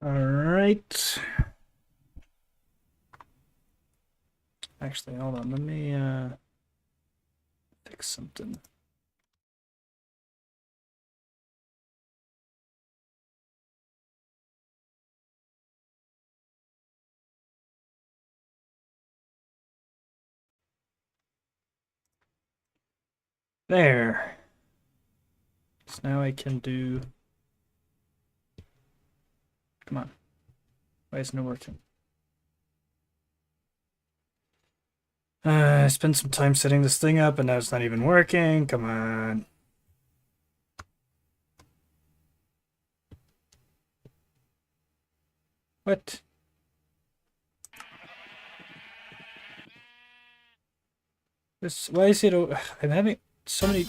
Alright. Actually, hold on. Let me fix something. There. So now I can do... Come on. Why isn't it working? I spent some time setting this thing up and now it's not even working. Come on. What? Why is it... I'm having so many...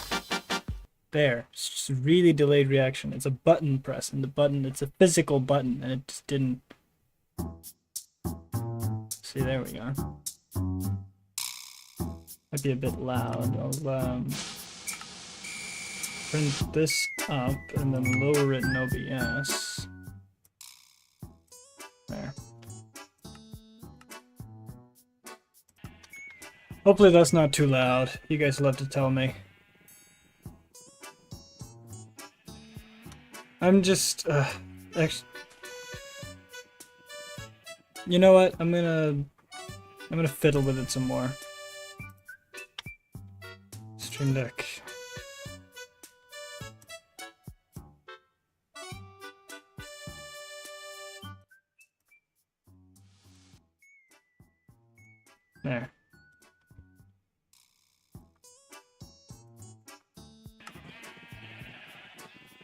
There. It's just a really delayed reaction. It's a button press and the button, it's a physical button and it just didn't... See, there we go. Might be a bit loud. I'll turn this up and then lower it in OBS. There. Hopefully that's not too loud. You guys will have to tell me. I'm just, actually, you know what? I'm gonna fiddle with it some more. Stream Deck. There.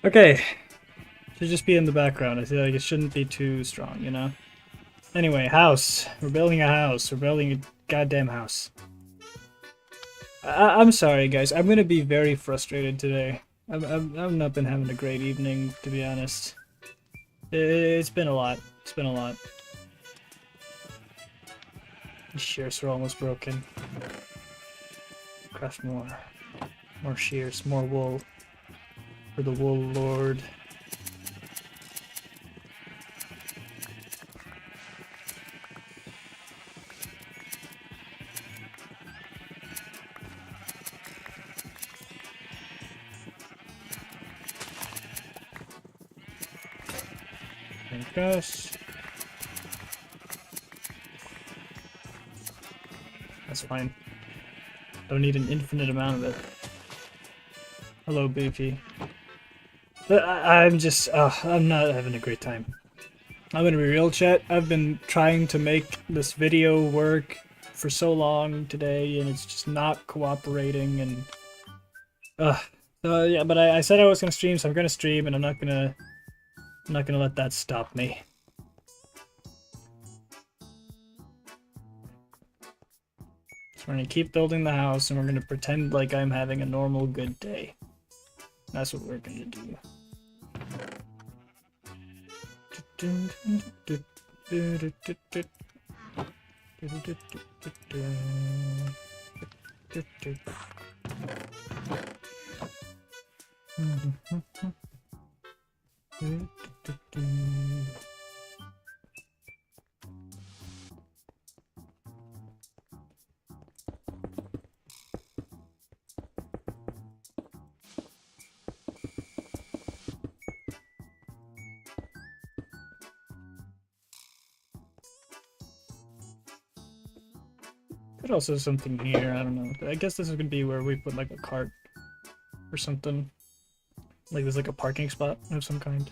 Okay. Should just be in the background. I feel like it shouldn't be too strong, you know? Anyway, house. We're building a house. We're building a goddamn house. I'm sorry, guys. I'm gonna be very frustrated today. I've not been having a great evening, to be honest. It's been a lot. It's been a lot. The shears are almost broken. Craft more. More shears, more wool. For the wool lord. There it goes. That's fine. Don't need an infinite amount of it. Hello, Beefy. I'm just, I'm not having a great time. I'm gonna be real, chat. I've been trying to make this video work for so long today, and it's just not cooperating, and... So, yeah, but I said I was gonna stream, so I'm gonna stream, and I'm not gonna let that stop me. So we're gonna keep building the house, and we're gonna pretend like I'm having a normal good day. That's what we're gonna do. Could also something here, I don't know. I guess this is gonna be where we put like a cart or something. Like there's like a parking spot of some kind.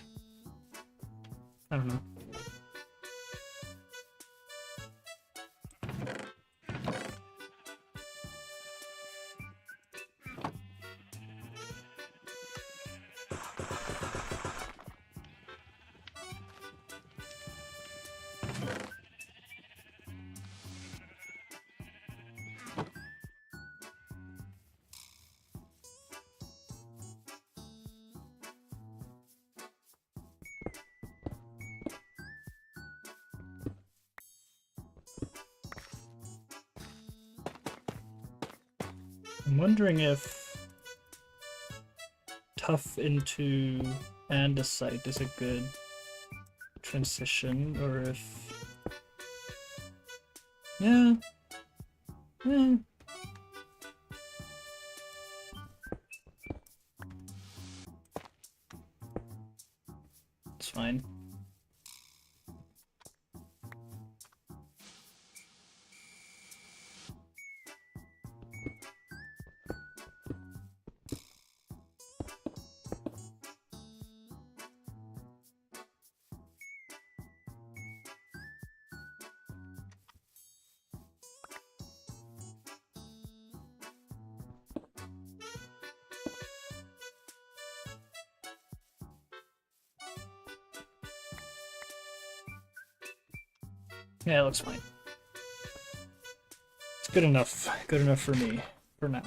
I don't know. I'm wondering if tough into andesite is a good transition, or if... Yeah. Eh. It's fine. Yeah, it looks fine. It's good enough. Good enough for me, for now.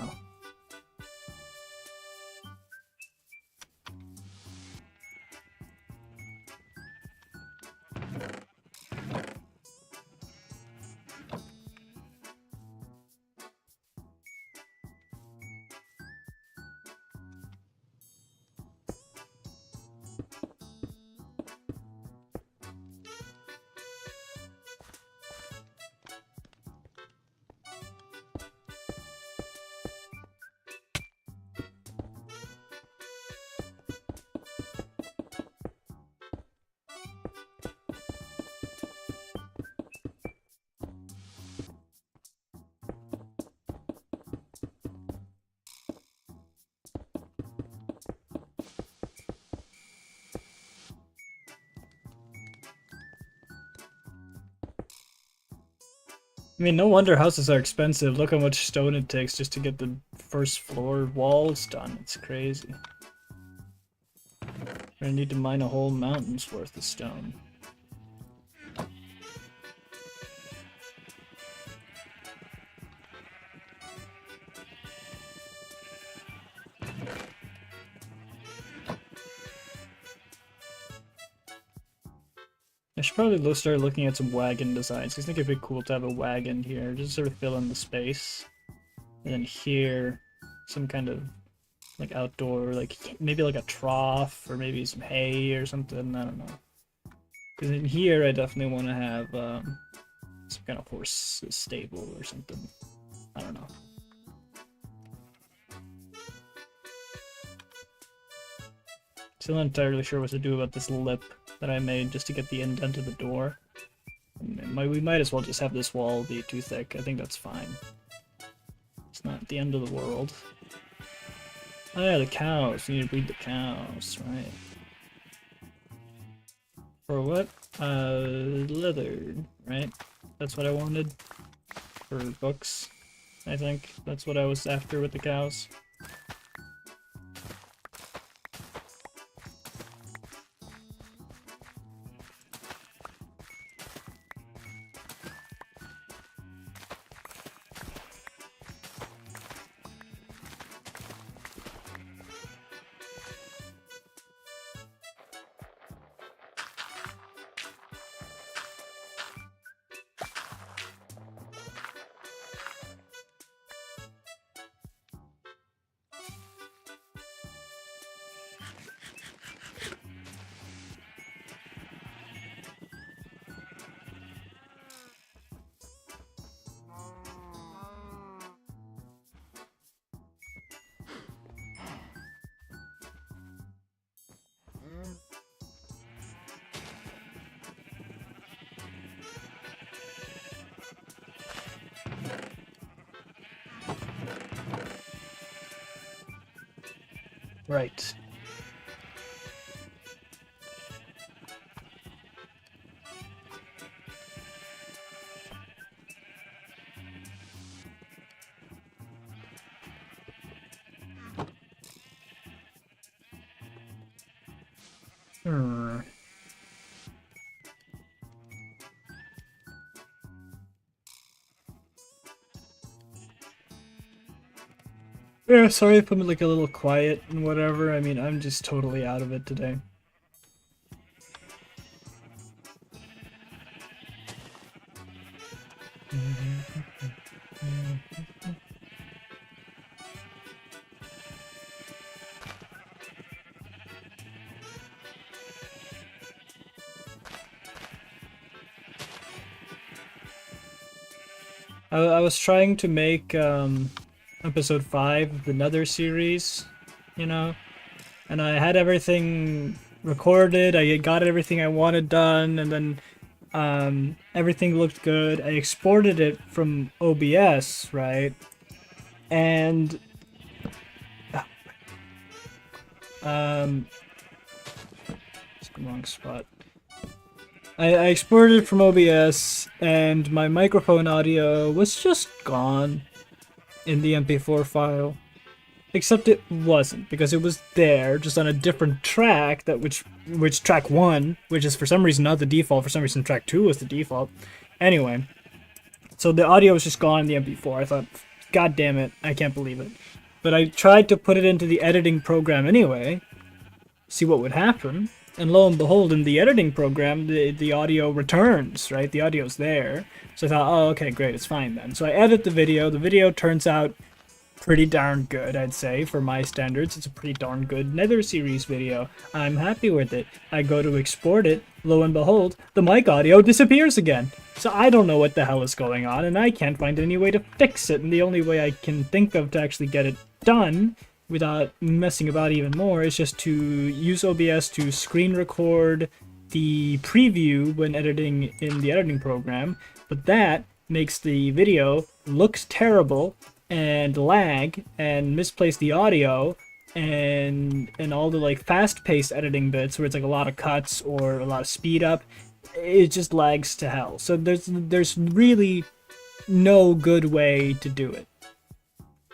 I mean, no wonder houses are expensive. Look how much stone it takes just to get the first floor walls done. It's crazy. I need to mine a whole mountain's worth of stone. I should probably start looking at some wagon designs. I think it'd be cool to have a wagon here, just sort of fill in the space. And then here, some kind of like outdoor, like maybe like a trough or maybe some hay or something. I don't know. Because in here, I definitely want to have some kind of horse stable or something. I don't know. Still not entirely sure what to do about this lip that I made just to get the indent of the door. We might as well just have this wall be too thick. I think that's fine. It's not the end of the world. Oh yeah, the cows. You need to breed the cows, right? For what? Leather, right? That's what I wanted. For books, I think. That's what I was after with the cows. Right. Yeah, sorry if I'm like a little quiet and whatever. I mean, I'm just totally out of it today. I was trying to make episode 5 of the Nether series, you know, and I had everything recorded. I got everything I wanted done, and then everything looked good. I exported it from OBS, right? And it's the wrong spot. I exported it from OBS, and my microphone audio was just gone in the MP4 file. Except it wasn't, because it was there, just on a different track, that which track 1, which is for some reason not the default, for some reason track 2 was the default. Anyway, so the audio was just gone in the MP4. I thought, god damn it, I can't believe it. But I tried to put it into the editing program anyway, see what would happen, and lo and behold, in the editing program, the audio returns, right? The audio's there. So I thought, oh, okay, great, it's fine then. So I edit the video turns out pretty darn good, I'd say, for my standards. It's a pretty darn good Nether series video. I'm happy with it. I go to export it, lo and behold, the mic audio disappears again. So I don't know what the hell is going on, and I can't find any way to fix it, and the only way I can think of to actually get it done without messing about even more is just to use OBS to screen record the preview when editing in the editing program, but that makes the video look terrible and lag and misplace the audio and all the like fast-paced editing bits where it's like a lot of cuts or a lot of speed up. It just lags to hell. So there's really no good way to do it,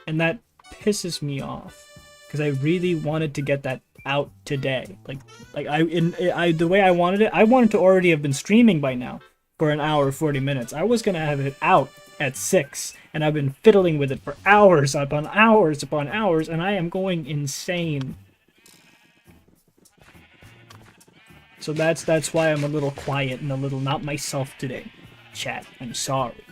and that pisses me off because I really wanted to get that out today. Like the way I wanted it, I wanted to already have been streaming by now for an hour 40 minutes. I was gonna have it out at 6, and I've been fiddling with it for hours upon hours upon hours, and I am going insane. So that's why I'm a little quiet and a little not myself today. Chat, I'm sorry.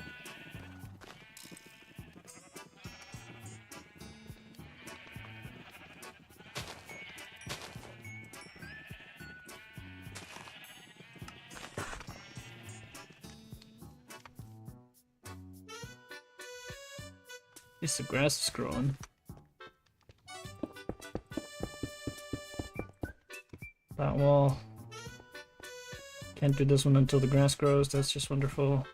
At least the grass is growing. That wall. Can't do this one until the grass grows. That's just wonderful.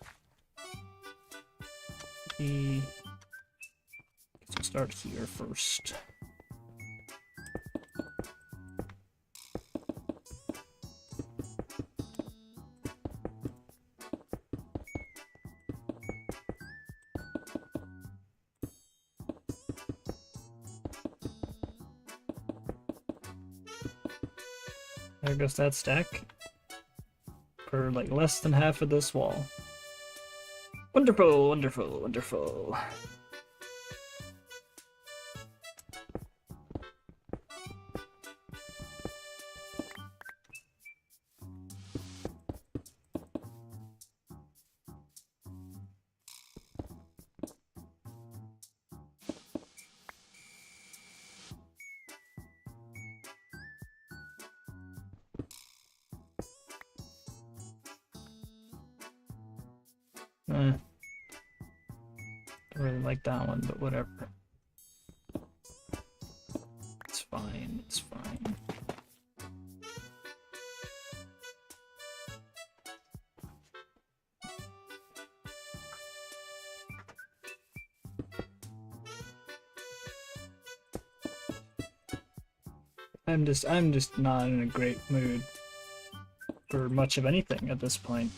Let's start here first. There goes that stack. For like less than half of this wall. Wonderful, wonderful, wonderful. Don't really like that one, but whatever. It's fine, it's fine. I'm just not in a great mood for much of anything at this point.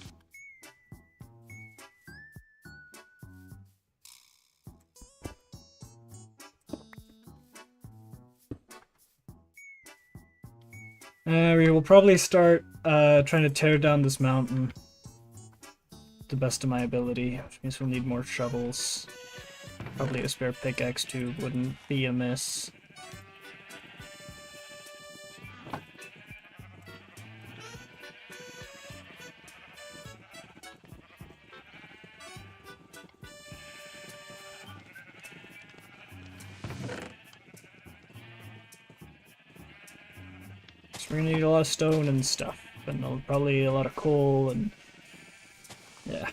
We will probably start trying to tear down this mountain to the best of my ability, which means we'll need more shovels. Probably a spare pickaxe too wouldn't be amiss. We're gonna need a lot of stone and stuff, and probably a lot of coal, and yeah.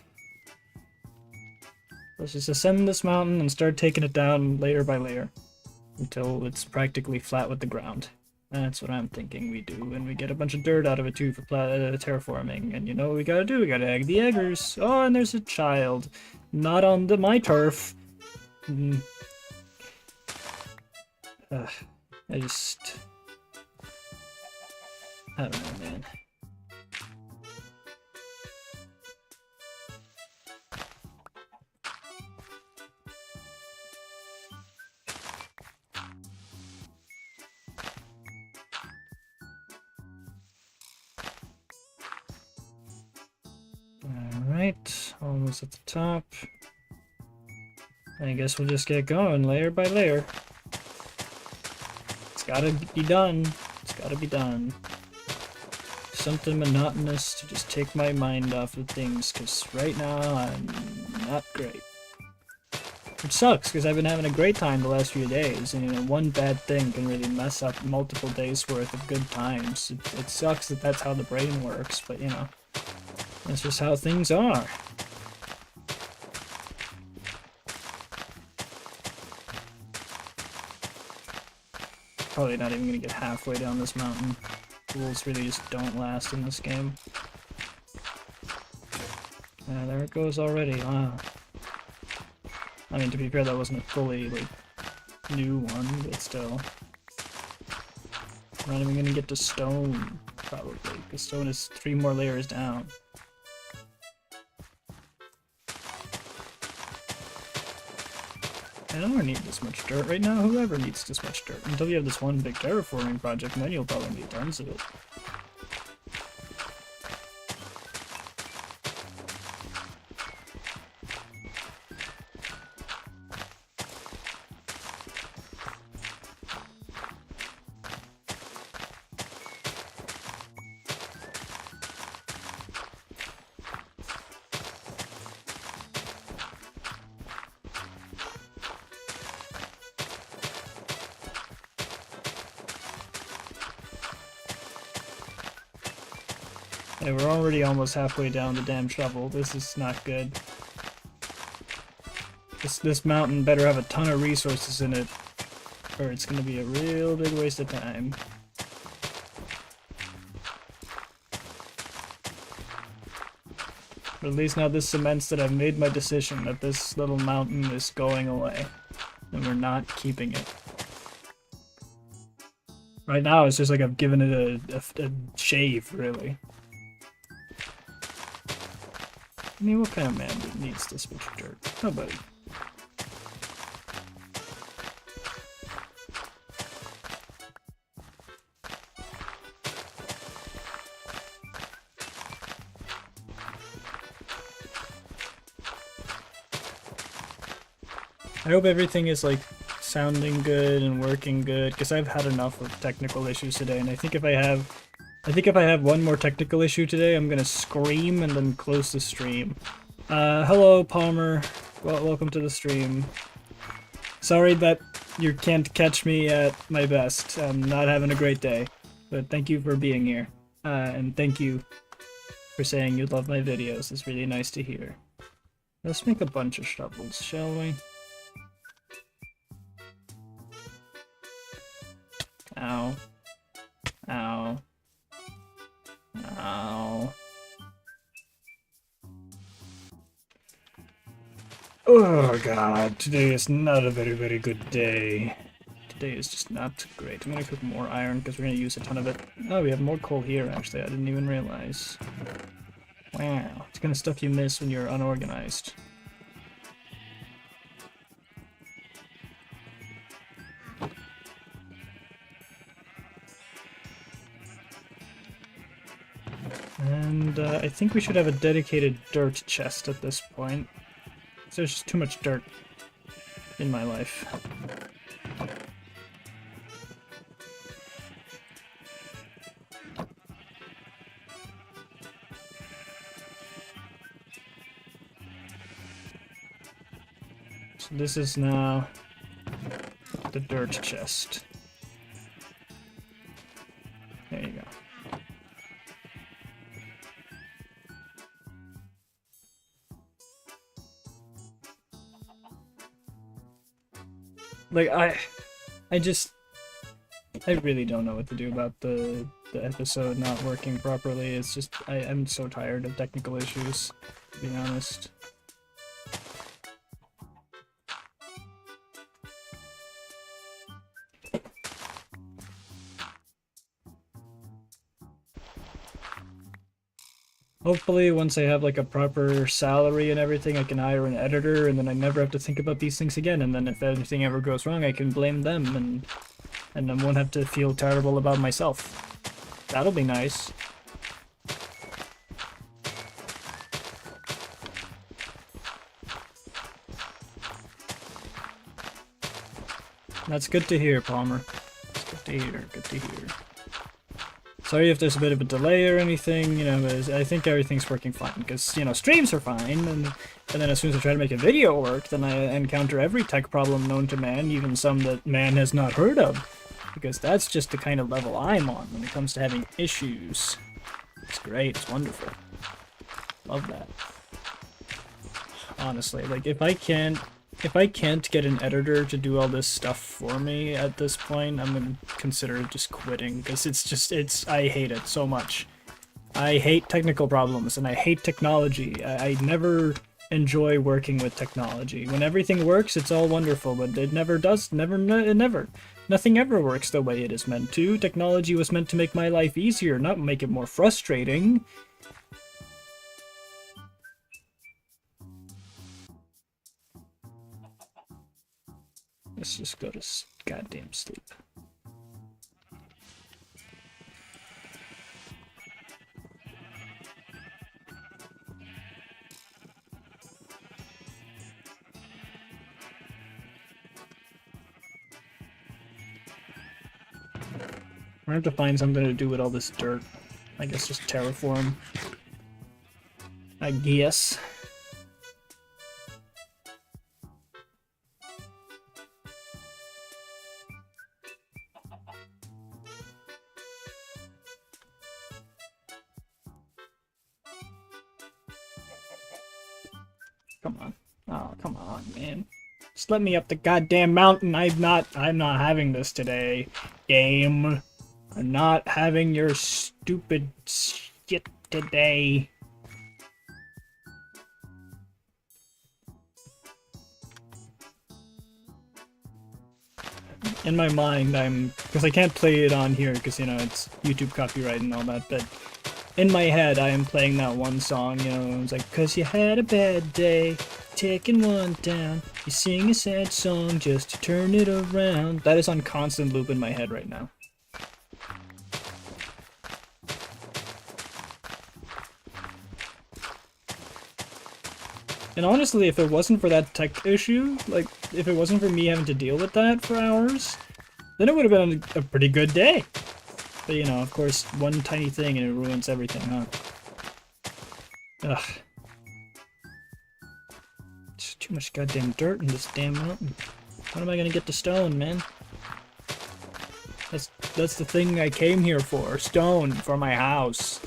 Let's just ascend this mountain and start taking it down layer by layer until it's practically flat with the ground. That's what I'm thinking we do, and we get a bunch of dirt out of it too for terraforming. And you know what we gotta do? We gotta egg the eggers. Oh, and there's a child. Not on my turf. I just... I don't know, man. Alright, almost at the top. I guess we'll just get going layer by layer. It's gotta be done. It's gotta be done. Something monotonous to just take my mind off of things, because right now I'm not great. Which sucks, because I've been having a great time the last few days, and you know, one bad thing can really mess up multiple days worth of good times. It sucks that that's how the brain works, but you know, that's just how things are. Probably not even gonna get halfway down this mountain. Tools really just don't last in this game. Yeah, there it goes already. Wow. I mean, to be fair, that wasn't a fully, like, new one, but still. We're not even gonna get to stone, probably, because stone is 3 more layers down. I don't need this much dirt right now. Whoever needs this much dirt? Until you have this one big terraforming project, and then you'll probably need tons of it. Yeah, we're already almost halfway down the damn shovel. This is not good. This mountain better have a ton of resources in it, or it's gonna be a real big waste of time. But at least now this cements that I've made my decision that this little mountain is going away, and we're not keeping it. Right now it's just like I've given it a shave, really. I mean, what kind of man needs this much dirt? Nobody. I hope everything is like sounding good and working good, because I've had enough of technical issues today, and I think if I have one more technical issue today, I'm gonna scream and then close the stream. Hello, Palmer. Welcome to the stream. Sorry that you can't catch me at my best. I'm not having a great day, but thank you for being here. And thank you for saying you love my videos. It's really nice to hear. Let's make a bunch of shovels, shall we? Ow. Ow. Ow. Oh god, today is not a very good day. Today is just not great. I'm gonna cook more iron because we're gonna use a ton of it. Oh, we have more coal here actually, I didn't even realize. Wow, it's the kind of stuff you miss when you're unorganized. And I think we should have a dedicated dirt chest at this point. There's just too much dirt in my life. So this is now the dirt chest. There you go. Like, I really don't know what to do about the episode not working properly. It's just, I'm so tired of technical issues, to be honest. Hopefully, once I have like a proper salary and everything, I can hire an editor, and then I never have to think about these things again. And then if anything ever goes wrong, I can blame them, and I won't have to feel terrible about myself. That'll be nice. That's good to hear, Palmer. It's good to hear, good to hear. Sorry if there's a bit of a delay or anything, you know, but I think everything's working fine, because, you know, streams are fine, and then as soon as I try to make a video work, then I encounter every tech problem known to man, even some that man has not heard of, because that's just the kind of level I'm on when it comes to having issues. It's great, it's wonderful. Love that. Honestly, like, if I can't get an editor to do all this stuff for me at this point, I'm gonna consider just quitting, because I hate it so much. I hate technical problems, and I hate technology. I never enjoy working with technology. When everything works, it's all wonderful, but it never does. Never. Nothing ever works the way it is meant to. Technology was meant to make my life easier, not make it more frustrating. Let's just go to goddamn sleep. I have to find something to do with all this dirt. I guess just terraform. I guess. Come on. Oh, come on, man. Just let me up the goddamn mountain. I'm not having this today, game. I'm not having your stupid shit today. In my mind, because I can't play it on here because, you know, it's YouTube copyright and all that, but in my head, I am playing that one song, you know, it's like, 'cause you had a bad day, taking one down, you sing a sad song just to turn it around. That is on constant loop in my head right now. And honestly, if it wasn't for that tech issue, like, if it wasn't for me having to deal with that for hours, then it would have been a pretty good day. But, you know, of course, one tiny thing and it ruins everything, huh? Ugh. There's too much goddamn dirt in this damn mountain. When am I gonna get to stone, man? That's the thing I came here for. Stone for my house.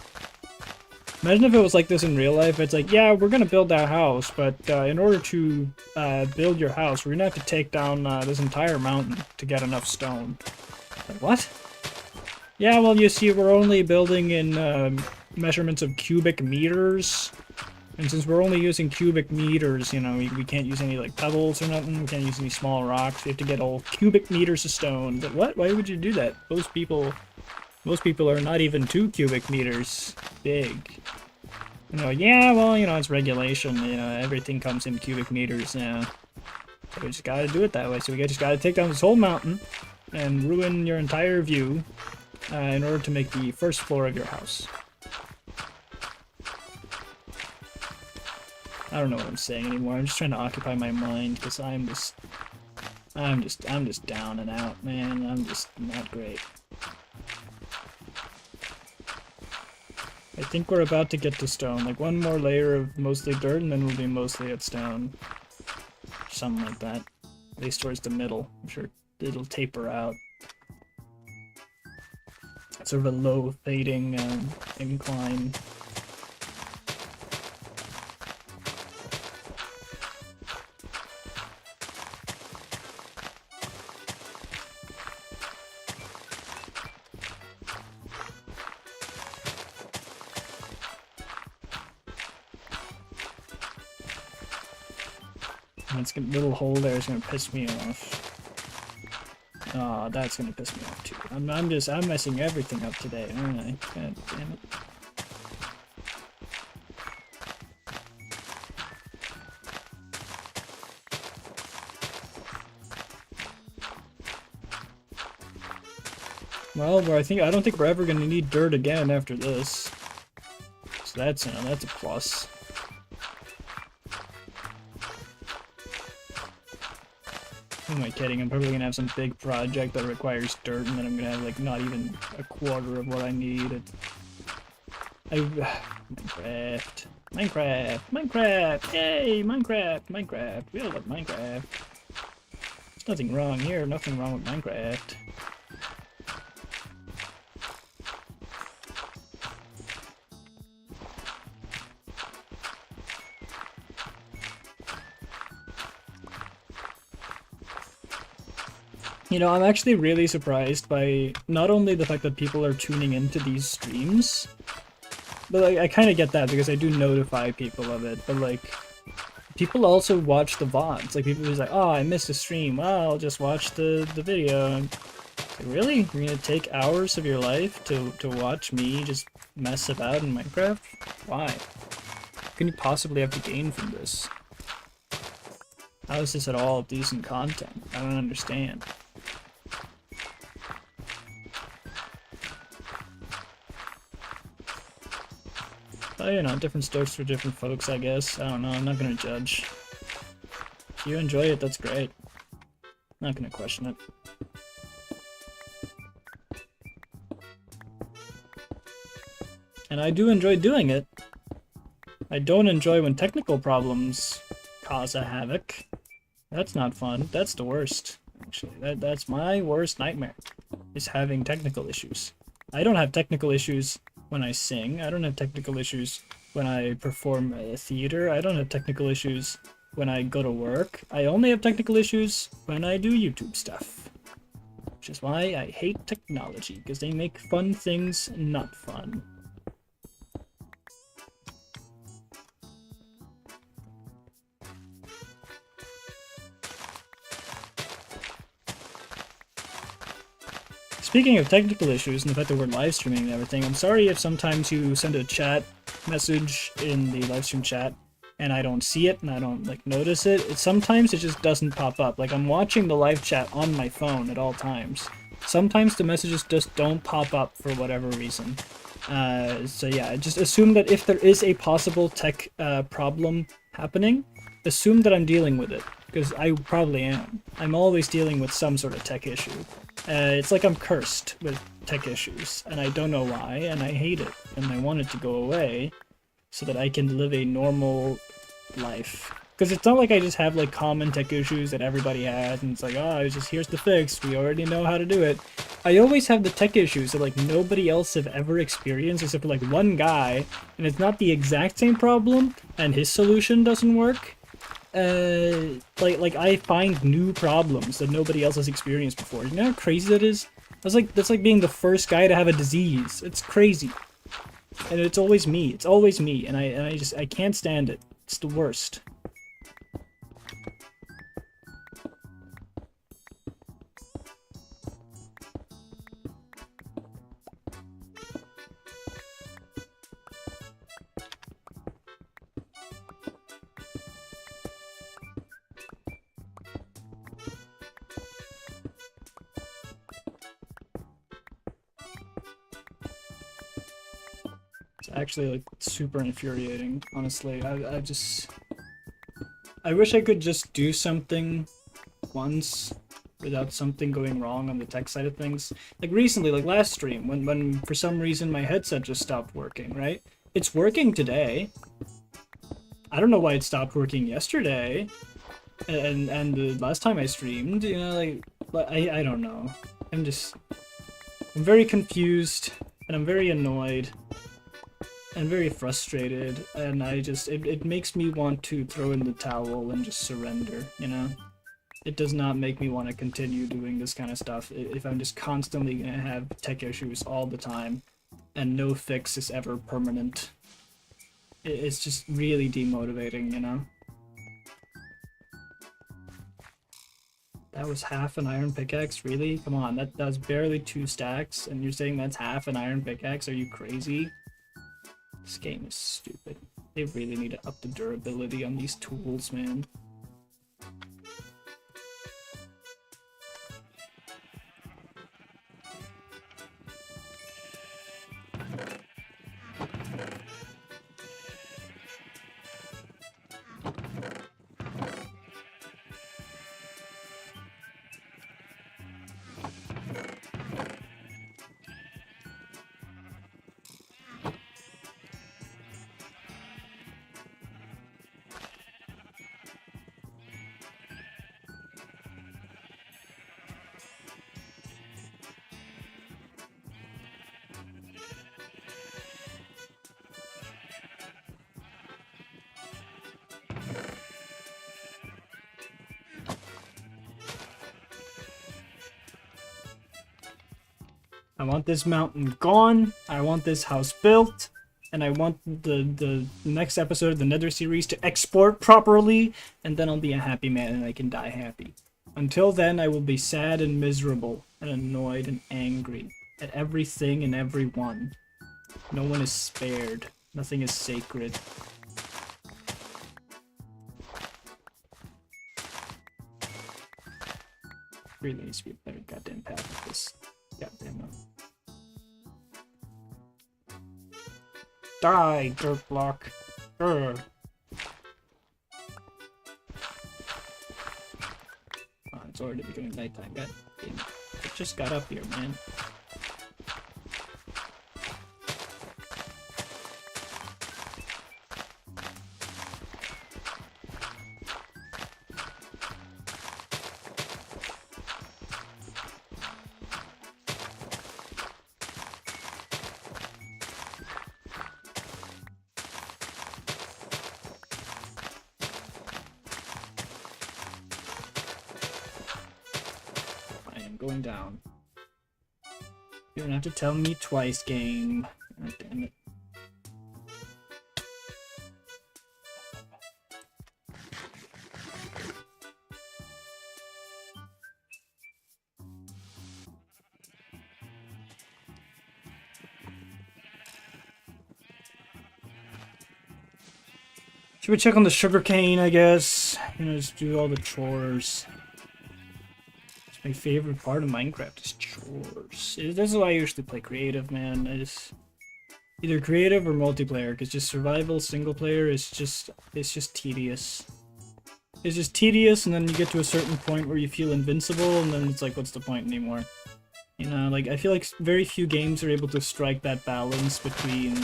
Imagine if it was like this in real life. It's like, yeah, we're gonna build that house, but in order to build your house, we're gonna have to take down this entire mountain to get enough stone. Like, what? Yeah, well, you see, we're only building in measurements of cubic meters. And since we're only using cubic meters, you know, we can't use any, like, pebbles or nothing. We can't use any small rocks. We have to get all cubic meters of stone. But what? Why would you do that? Most people are not even 2 cubic meters big. You know, yeah, well, you know, it's regulation. You know, everything comes in cubic meters now. So we just gotta do it that way. So we just gotta take down this whole mountain and ruin your entire view in order to make the first floor of your house. I don't know what I'm saying anymore. I'm just trying to occupy my mind because I'm just down and out, man. I'm just not great. I think we're about to get to stone. Like, one more layer of mostly dirt, and then we'll be mostly at stone. Something like that. At least towards the middle. I'm sure it'll taper out. Sort of a low fading incline. And it's gonna, little hole there is gonna piss me off. Oh, that's gonna piss me off too. I'm messing everything up today, aren't I? God damn it. Well, I don't think we're ever gonna need dirt again after this. So that's, that's a plus. Who am I kidding? I'm probably gonna have some big project that requires dirt, and then I'm gonna have like not even a quarter of what I need. Minecraft, yay, Minecraft. We all love Minecraft. There's nothing wrong here. Nothing wrong with Minecraft. You know, I'm actually really surprised by not only the fact that people are tuning into these streams, but like, I kind of get that because I do notify people of it, but like, people also watch the VODs. Like, people who's like, oh, I missed a stream, well, I'll just watch the video. And, like, really? You're gonna take hours of your life to watch me just mess about in Minecraft? Why? What can you possibly have to gain from this? How is this at all decent content? I don't understand. But, you know, different strokes for different folks, I guess. I don't know, I'm not gonna judge. If you enjoy it, that's great. I'm not gonna question it. And I do enjoy doing it. I don't enjoy when technical problems cause a havoc. That's not fun. That's the worst, actually. That's my worst nightmare, is having technical issues. I don't have technical issues when I sing. I don't have technical issues when I perform theater. I don't have technical issues when I go to work. I only have technical issues when I do YouTube stuff. Which is why I hate technology, because they make fun things not fun. Speaking of technical issues and the fact that we're live streaming and everything, I'm sorry if sometimes you send a chat message in the livestream chat and I don't see it and I don't like notice it. Sometimes it just doesn't pop up. Like, I'm watching the live chat on my phone at all times. Sometimes the messages just don't pop up for whatever reason. So yeah, just assume that if there is a possible tech problem happening, assume that I'm dealing with it, because I probably am. I'm always dealing with some sort of tech issue. It's like I'm cursed with tech issues, and I don't know why, and I hate it, and I want it to go away so that I can live a normal life. Because it's not like I just have like common tech issues that everybody has, and it's like, oh, it's just, here's the fix, we already know how to do it. I always have the tech issues that like nobody else have ever experienced except for like one guy, and it's not the exact same problem, and his solution doesn't work. Like I find new problems that nobody else has experienced before. You know how crazy that is? That's like being the first guy to have a disease. It's crazy. And it's always me. It's always me. And I can't stand it. It's the worst. Actually, like, super infuriating, honestly. I wish I could just do something once without something going wrong on the tech side of things. Like recently, like last stream, when for some reason my headset just stopped working, right? It's working today. I don't know why it stopped working yesterday. And the last time I streamed, you know, like, I don't know. I'm very confused, and I'm very annoyed. And very frustrated, and it makes me want to throw in the towel and just surrender, you know? It does not make me want to continue doing this kind of stuff if I'm just constantly gonna have tech issues all the time, and no fix is ever permanent. It's just really demotivating, you know? That was half an iron pickaxe? Really? Come on, that's barely 2 stacks, and you're saying that's half an iron pickaxe? Are you crazy? This game is stupid. They really need to up the durability on these tools, man. I want this mountain gone, I want this house built, and I want the next episode of the Nether series to export properly, and then I'll be a happy man and I can die happy. Until then, I will be sad and miserable and annoyed and angry at everything and everyone. No one is spared. Nothing is sacred. Really needs to be a better goddamn path with this. Goddamn one. Die, dirt block. Urgh. Oh, it's already becoming nighttime. God damn it. I just got up here, man. Going down. You don't have to tell me twice, game. God damn it. Should we check on the sugarcane, I guess? You know, just do all the chores. My favorite part of Minecraft is chores. This is why I usually play creative, man. I just either creative or multiplayer, because just survival single player is just tedious. It's just tedious, and then you get to a certain point where you feel invincible, and then it's like, what's the point anymore? You know, like I feel like very few games are able to strike that balance between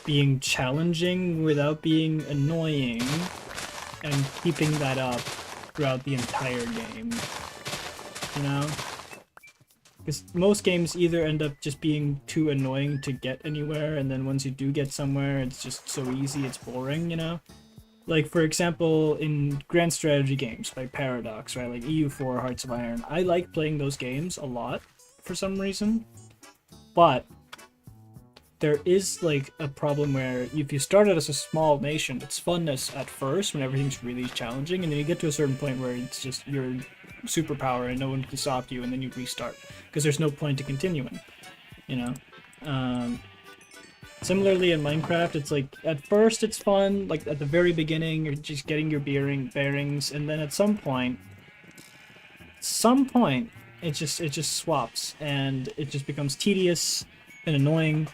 being challenging without being annoying, and keeping that up throughout the entire game. You know? Because most games either end up just being too annoying to get anywhere, and then once you do get somewhere, it's just so easy, it's boring, you know? Like, for example, in Grand Strategy games by Paradox, right? Like EU4, Hearts of Iron. I like playing those games a lot, for some reason. But there is, like, a problem where if you start out as a small nation, it's fun at first when everything's really challenging, and then you get to a certain point where it's just your superpower and no one can stop you, and then you restart because there's no point to continuing, you know. Similarly in Minecraft, it's like at first it's fun, like at the very beginning you're just getting your bearings, and then at some point it just swaps and it just becomes tedious and annoying,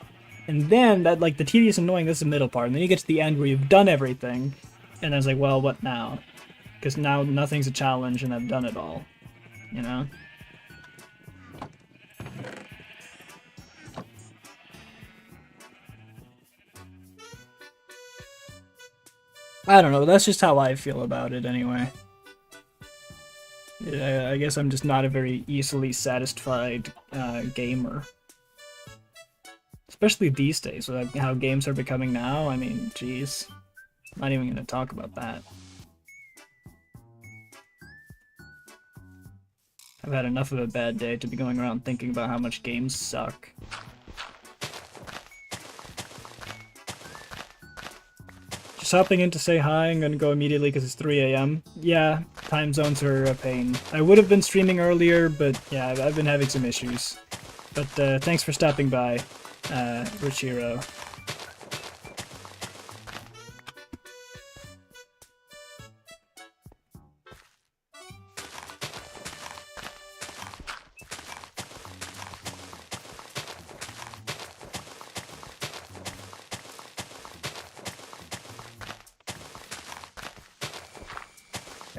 and then that, like, the tedious and annoying, that's the middle part, and then you get to the end where you've done everything, and then it's like, well, what now? Because now nothing's a challenge and I've done it all, you know? I don't know, that's just how I feel about it anyway. I guess I'm just not a very easily satisfied gamer. Especially these days, with how games are becoming now. I mean, jeez. Not even gonna talk about that. I've had enough of a bad day to be going around thinking about how much games suck. Just hopping in to say hi, I'm gonna go immediately because it's 3 AM. Yeah, time zones are a pain. I would have been streaming earlier, but yeah, I've been having some issues. But thanks for stopping by, Richiro.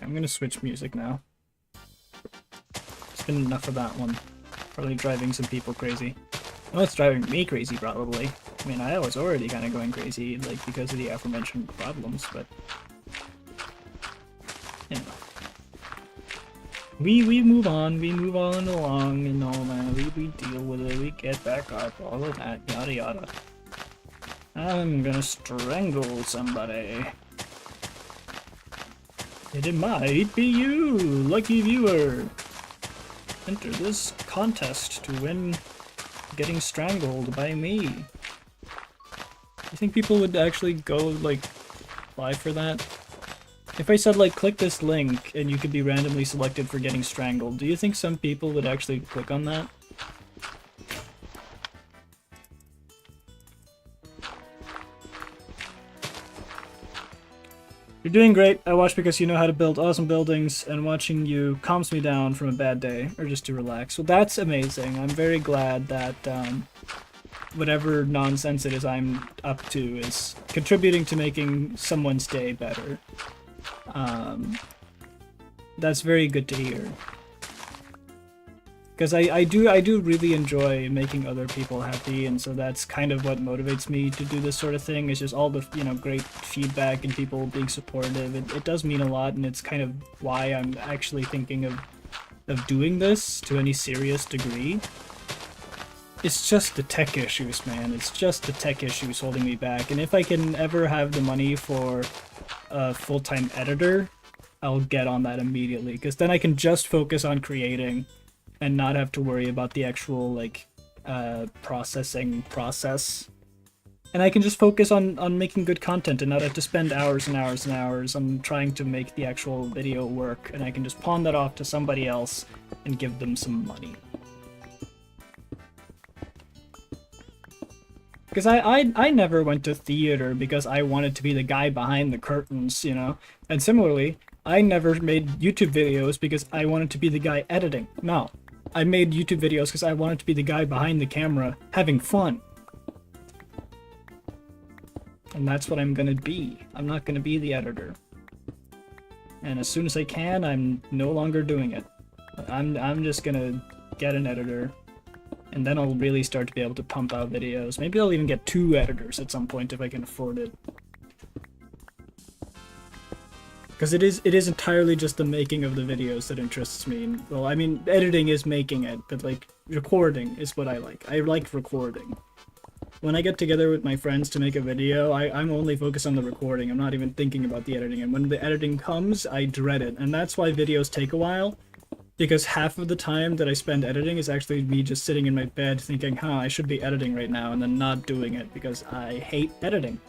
I'm gonna switch music now. It's been enough of that one. Probably driving some people crazy. Well, it's driving me crazy, probably. I mean, I was already kind of going crazy, like, because of the aforementioned problems, but... you know. We move on, we move on along, and all that. We deal with it, we get back up, all of that, yada yada. I'm gonna strangle somebody. It might be you, lucky viewer. Enter this contest to win getting strangled by me. You think people would actually go, like, apply for that? If I said, like, click this link and you could be randomly selected for getting strangled, do you think some people would actually click on that? You're doing great. I watch because you know how to build awesome buildings, and watching you calms me down from a bad day, or just to relax. Well, that's amazing. I'm very glad that whatever nonsense it is I'm up to is contributing to making someone's day better. That's very good to hear. Because I do really enjoy making other people happy, and so that's kind of what motivates me to do this sort of thing. It's just all the, you know, great feedback and people being supportive. It does mean a lot, and it's kind of why I'm actually thinking of doing this to any serious degree. It's just the tech issues, man. It's just the tech issues holding me back. And if I can ever have the money for a full-time editor, I'll get on that immediately, because then I can just focus on creating and not have to worry about the actual, like, processing process. And I can just focus on making good content and not have to spend hours and hours and hours on trying to make the actual video work, and I can just pawn that off to somebody else and give them some money. Because I never went to theater because I wanted to be the guy behind the curtains, you know? And similarly, I never made YouTube videos because I wanted to be the guy editing. No. I made YouTube videos because I wanted to be the guy behind the camera having fun. And that's what I'm gonna be. I'm not gonna be the editor. And as soon as I can, I'm no longer doing it. I'm just gonna get an editor, and then I'll really start to be able to pump out videos. Maybe I'll even get 2 editors at some point if I can afford it. Because it is entirely just the making of the videos that interests me. Well, I mean, editing is making it, but, like, recording is what I like. I like recording. When I get together with my friends to make a video, I'm only focused on the recording. I'm not even thinking about the editing. And when the editing comes, I dread it. And that's why videos take a while. Because half of the time that I spend editing is actually me just sitting in my bed thinking, huh, I should be editing right now, and then not doing it because I hate editing.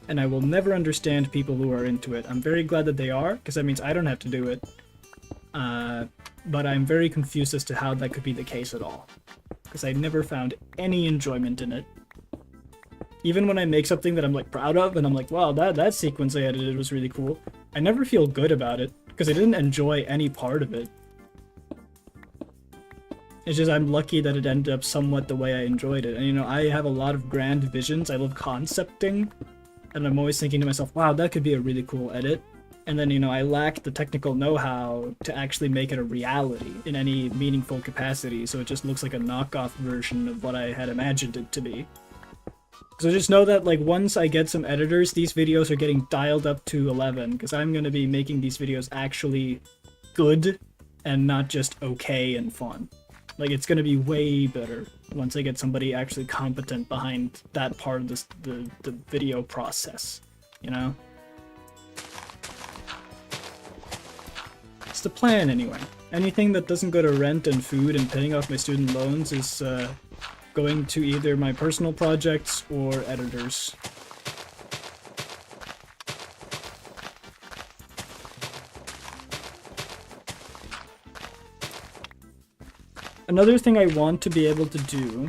And I will never understand people who are into it. I'm very glad that they are, because that means I don't have to do it. But I'm very confused as to how that could be the case at all. Because I never found any enjoyment in it. Even when I make something that I'm, like, proud of, and I'm like, wow, that sequence I edited was really cool, I never feel good about it, because I didn't enjoy any part of it. It's just I'm lucky that it ended up somewhat the way I enjoyed it. And, you know, I have a lot of grand visions. I love concepting. And I'm always thinking to myself, wow, that could be a really cool edit. And then, you know, I lack the technical know-how to actually make it a reality in any meaningful capacity, so it just looks like a knockoff version of what I had imagined it to be. So just know that, like, once I get some editors, these videos are getting dialed up to 11, because I'm going to be making these videos actually good and not just okay and fun. Like, it's going to be way better once I get somebody actually competent behind that part of this, the video process, you know? It's the plan, anyway. Anything that doesn't go to rent and food and paying off my student loans is going to either my personal projects or editors. Another thing I want to be able to do,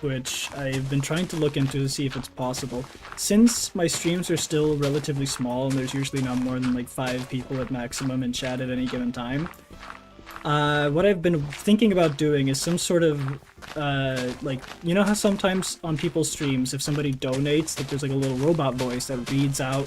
which I've been trying to look into to see if it's possible, since my streams are still relatively small and there's usually not more than like 5 people at maximum in chat at any given time, what I've been thinking about doing is some sort of, like, you know how sometimes on people's streams, if somebody donates, that there's like a little robot voice that reads out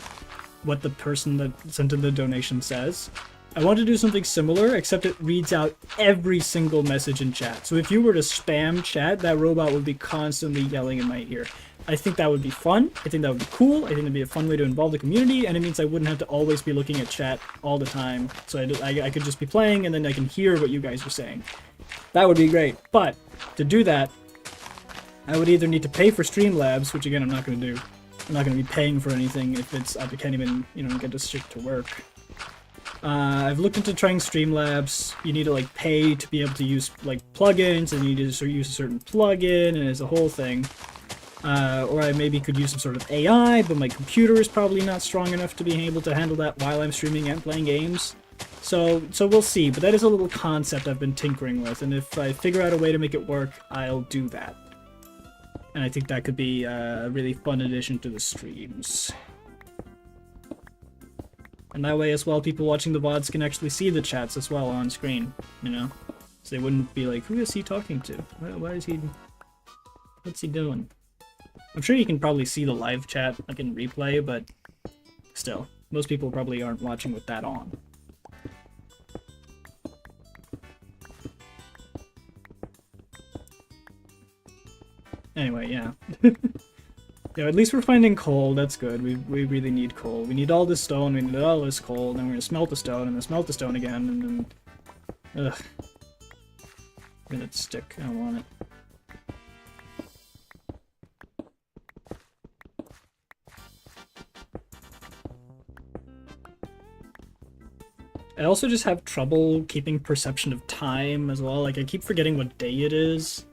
what the person that sent in the donation says? I want to do something similar, except it reads out every single message in chat. So if you were to spam chat, that robot would be constantly yelling in my ear. I think that would be fun. I think that would be cool. I think it'd be a fun way to involve the community, and it means I wouldn't have to always be looking at chat all the time. So I could just be playing, and then I can hear what you guys are saying. That would be great. But to do that, I would either need to pay for Streamlabs, which again I'm not going to do. I'm not going to be paying for anything if it's I can't even, you know, get this shit to work. I've looked into trying Streamlabs. You need to like pay to be able to use like plugins, and you need to use a certain plugin, and it's a whole thing. Or I maybe could use some sort of AI, but my computer is probably not strong enough to be able to handle that while I'm streaming and playing games. So we'll see, but that is a little concept I've been tinkering with, and if I figure out a way to make it work, I'll do that. And I think that could be a really fun addition to the streams. And that way as well, people watching the VODs can actually see the chats as well on screen, you know? So they wouldn't be like, who is he talking to? Why is he... What's he doing? I'm sure you can probably see the live chat, like in replay, but still, most people probably aren't watching with that on. Anyway, yeah. Yeah, at least we're finding coal, that's good. We really need coal. We need all this stone, we need all this coal, then we're gonna smelt the stone, and then smelt the stone again, and then... Ugh. Give me that stick, I don't want it. I also just have trouble keeping perception of time as well, like I keep forgetting what day it is.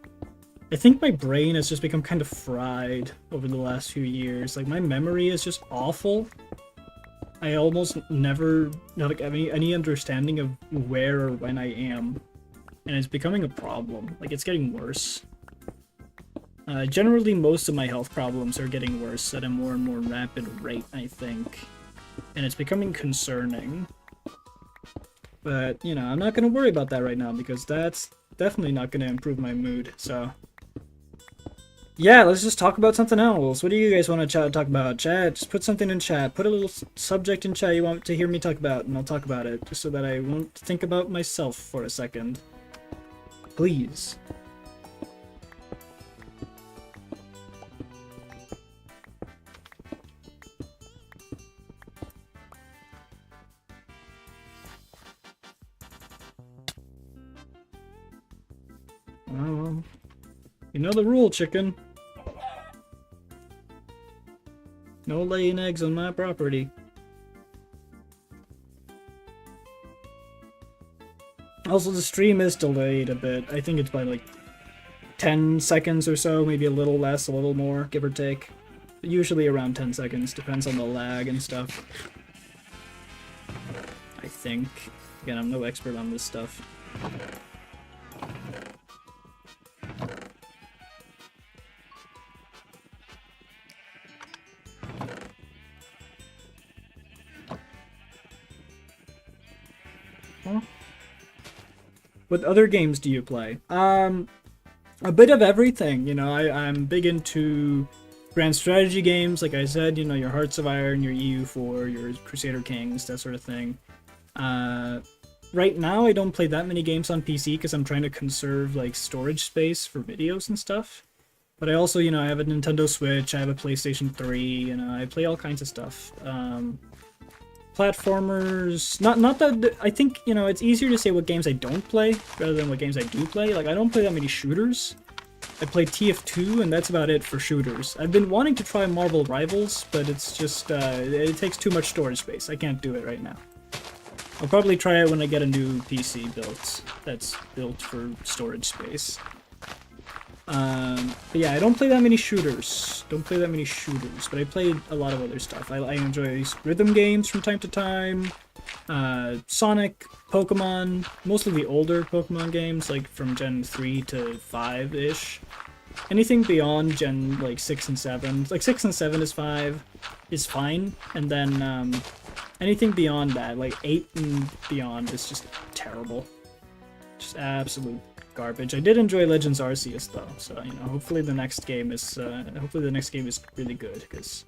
I think my brain has just become kind of fried over the last few years. Like, my memory is just awful. I almost never have any understanding of where or when I am. And it's becoming a problem. Like, it's getting worse. Generally, most of my health problems are getting worse at a more and more rapid rate, I think. And it's becoming concerning. But, you know, I'm not going to worry about that right now, because that's definitely not going to improve my mood, so... Yeah, let's just talk about something else. What do you guys want to talk about? Chat, just put something in chat. Put a little subject in chat you want to hear me talk about, and I'll talk about it, just so that I won't think about myself for a second. Please. Well, you know the rule, chicken. No laying eggs on my property. Also, the stream is delayed a bit. I think it's by like 10 seconds or so, maybe a little less, a little more, give or take. Usually around 10 seconds, depends on the lag and stuff. I think. Again, I'm no expert on this stuff. What other games do you play? A bit of everything, you know. I'm big into grand strategy games, like I said, you know, your Hearts of Iron, your EU4, your Crusader Kings, that sort of thing. Right now, I don't play that many games on PC because I'm trying to conserve, like, storage space for videos and stuff. But I also, you know, I have a Nintendo Switch, I have a PlayStation 3, you know, I play all kinds of stuff. Platformers, not that, I think, you know, it's easier to say what games I don't play rather than what games I do play. Like, I don't play that many shooters. I play TF2 and that's about it for shooters. I've been wanting to try Marvel Rivals, but it's just, it takes too much storage space. I can't do it right now. I'll probably try it when I get a new PC built that's built for storage space. But yeah, I don't play that many shooters. But I play a lot of other stuff. I enjoy rhythm games from time to time. Sonic, Pokemon, mostly the older Pokemon games, like from Gen 3 to 5-ish. Anything beyond Gen, like, 6 and 7, like 6 and 7 is fine, and then, anything beyond that, like 8 and beyond, is just terrible. Just absolute garbage. I did enjoy Legends Arceus though, so you know, hopefully the next game is really good, because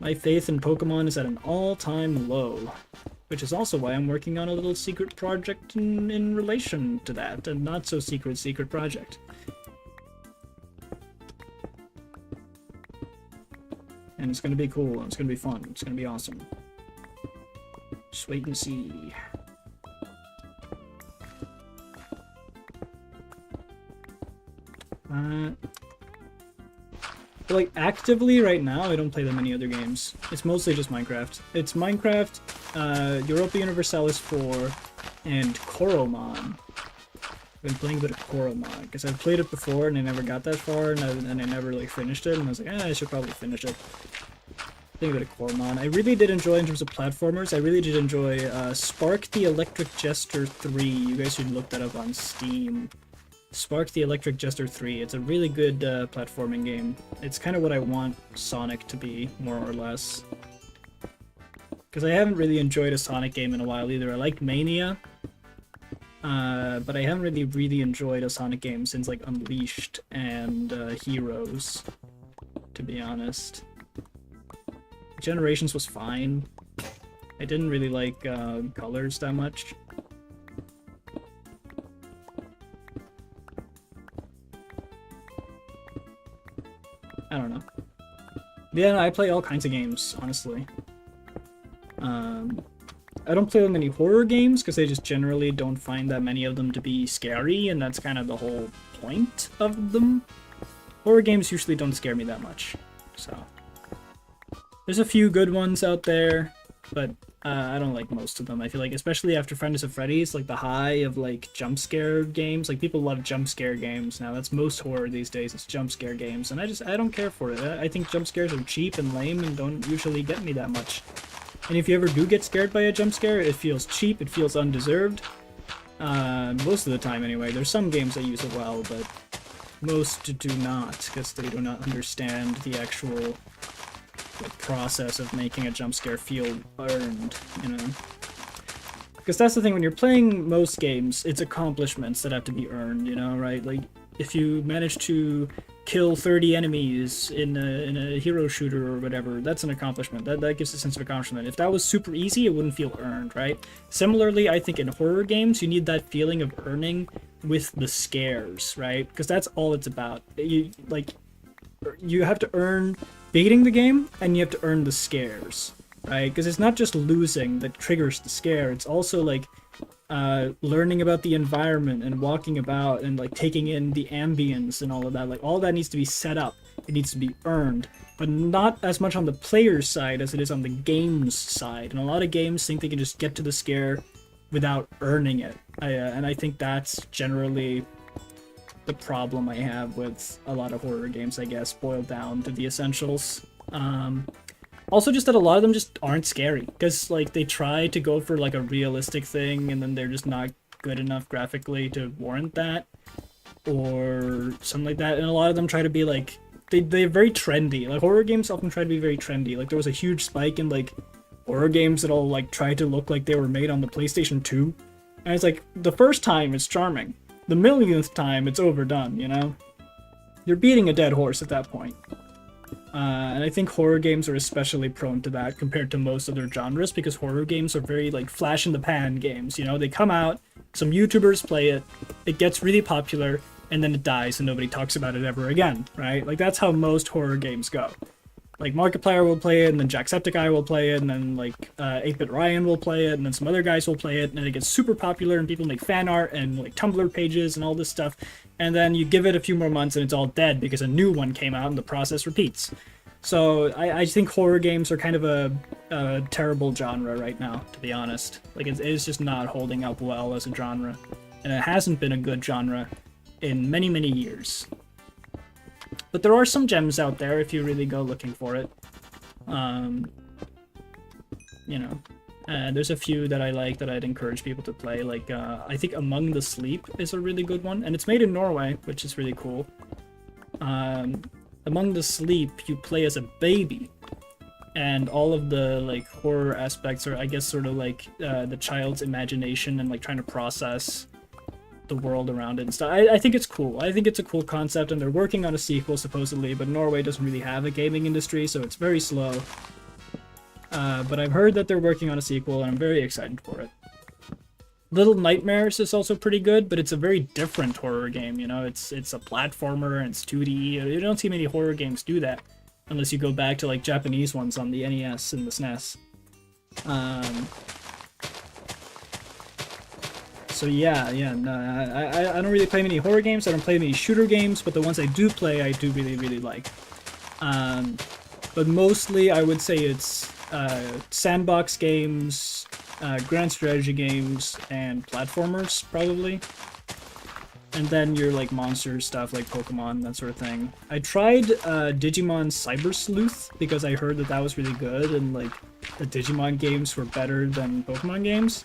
my faith in Pokemon is at an all-time low, which is also why I'm working on a little secret project in relation to that, a not so secret project. And it's gonna be cool, and it's gonna be fun, it's gonna be awesome. Just wait and see. Like, actively right now, I don't play that many other games. It's mostly just Minecraft. It's Minecraft, Europa Universalis 4, and Koromon. I've been playing a bit of Koromon, because I've played it before and I never got that far, and I never, like, finished it, and I was like, I should probably finish it. Playing a bit of Koromon. I really did enjoy, in terms of platformers, I really did enjoy, Spark the Electric Jester 3. You guys should look that up on Steam. Spark the Electric Jester 3. It's a really good platforming game. It's kind of what I want Sonic to be, more or less. Because I haven't really enjoyed a Sonic game in a while either. I like Mania, but I haven't really enjoyed a Sonic game since like Unleashed and Heroes, to be honest. Generations was fine. I didn't really like Colors that much. I don't know. Yeah, no, I play all kinds of games, honestly. I don't play that many horror games because I just generally don't find that many of them to be scary, and that's kind of the whole point of them. Horror games usually don't scare me that much, so. There's a few good ones out there, but I don't like most of them. I feel like, especially after Fridays at Freddy's, like the high of like jump scare games, like people love jump scare games now. That's most horror these days, it's jump scare games, and I don't care for it. I think jump scares are cheap and lame and don't usually get me that much. And if you ever do get scared by a jump scare, it feels cheap, it feels undeserved. Most of the time anyway. There's some games that use it well, but most do not, because they do not understand the actual process of making a jump scare feel earned, you know? Because that's the thing, when you're playing most games, it's accomplishments that have to be earned, you know, right? Like, if you manage to kill 30 enemies in a hero shooter or whatever, that's an accomplishment. That gives a sense of accomplishment. If that was super easy, it wouldn't feel earned, right? Similarly, I think in horror games, you need that feeling of earning with the scares, right? Because that's all it's about. You have to earn beating the game, and you have to earn the scares, right? Because it's not just losing that triggers the scare, it's also like learning about the environment and walking about and like taking in the ambience and all of that. Like, all that needs to be set up, it needs to be earned, but not as much on the player's side as it is on the game's side. And a lot of games think they can just get to the scare without earning it, and I think that's generally the problem I have with a lot of horror games, I guess, boiled down to the essentials. Also, just that a lot of them just aren't scary, because like they try to go for like a realistic thing, and then they're just not good enough graphically to warrant that, or something like that. And a lot of them try to be like they're very trendy. Like, horror games often try to be very trendy. Like, there was a huge spike in like horror games that all like try to look like they were made on the PlayStation 2, and it's like the first time it's charming. The millionth time, it's overdone, you know? You're beating a dead horse at that point. And I think horror games are especially prone to that compared to most other genres, because horror games are very, like, flash-in-the-pan games, you know? They come out, some YouTubers play it, it gets really popular, and then it dies and nobody talks about it ever again, right? Like, that's how most horror games go. Like, Markiplier will play it, and then Jacksepticeye will play it, and then, like, 8-Bit Ryan will play it, and then some other guys will play it, and it gets super popular, and people make fan art, and, like, Tumblr pages, and all this stuff, and then you give it a few more months, and it's all dead, because a new one came out, and the process repeats. So, I think horror games are kind of a terrible genre right now, to be honest. Like, it's just not holding up well as a genre, and it hasn't been a good genre in many, many years. But there are some gems out there if you really go looking for it. You know, There's a few that I like that I'd encourage people to play. Like, I think Among the Sleep is a really good one, and it's made in Norway, which is really cool. Among the Sleep, you play as a baby, and all of the like horror aspects are, I guess, sort of like the child's imagination and like trying to process the world around it and stuff. I think it's cool. I think it's a cool concept, and they're working on a sequel supposedly, but Norway doesn't really have a gaming industry, so it's very slow. But I've heard that they're working on a sequel, and I'm very excited for it. Little Nightmares is also pretty good, but it's a very different horror game, you know? It's a platformer, and it's 2D. You don't see many horror games do that, unless you go back to, like, Japanese ones on the NES and the SNES. So yeah, no, I don't really play many horror games, I don't play many shooter games, but the ones I do play, I do really, really like. But mostly, I would say it's sandbox games, grand strategy games, and platformers, probably. And then your like monster stuff, like Pokemon, that sort of thing. I tried Digimon Cyber Sleuth because I heard that that was really good, and like the Digimon games were better than Pokemon games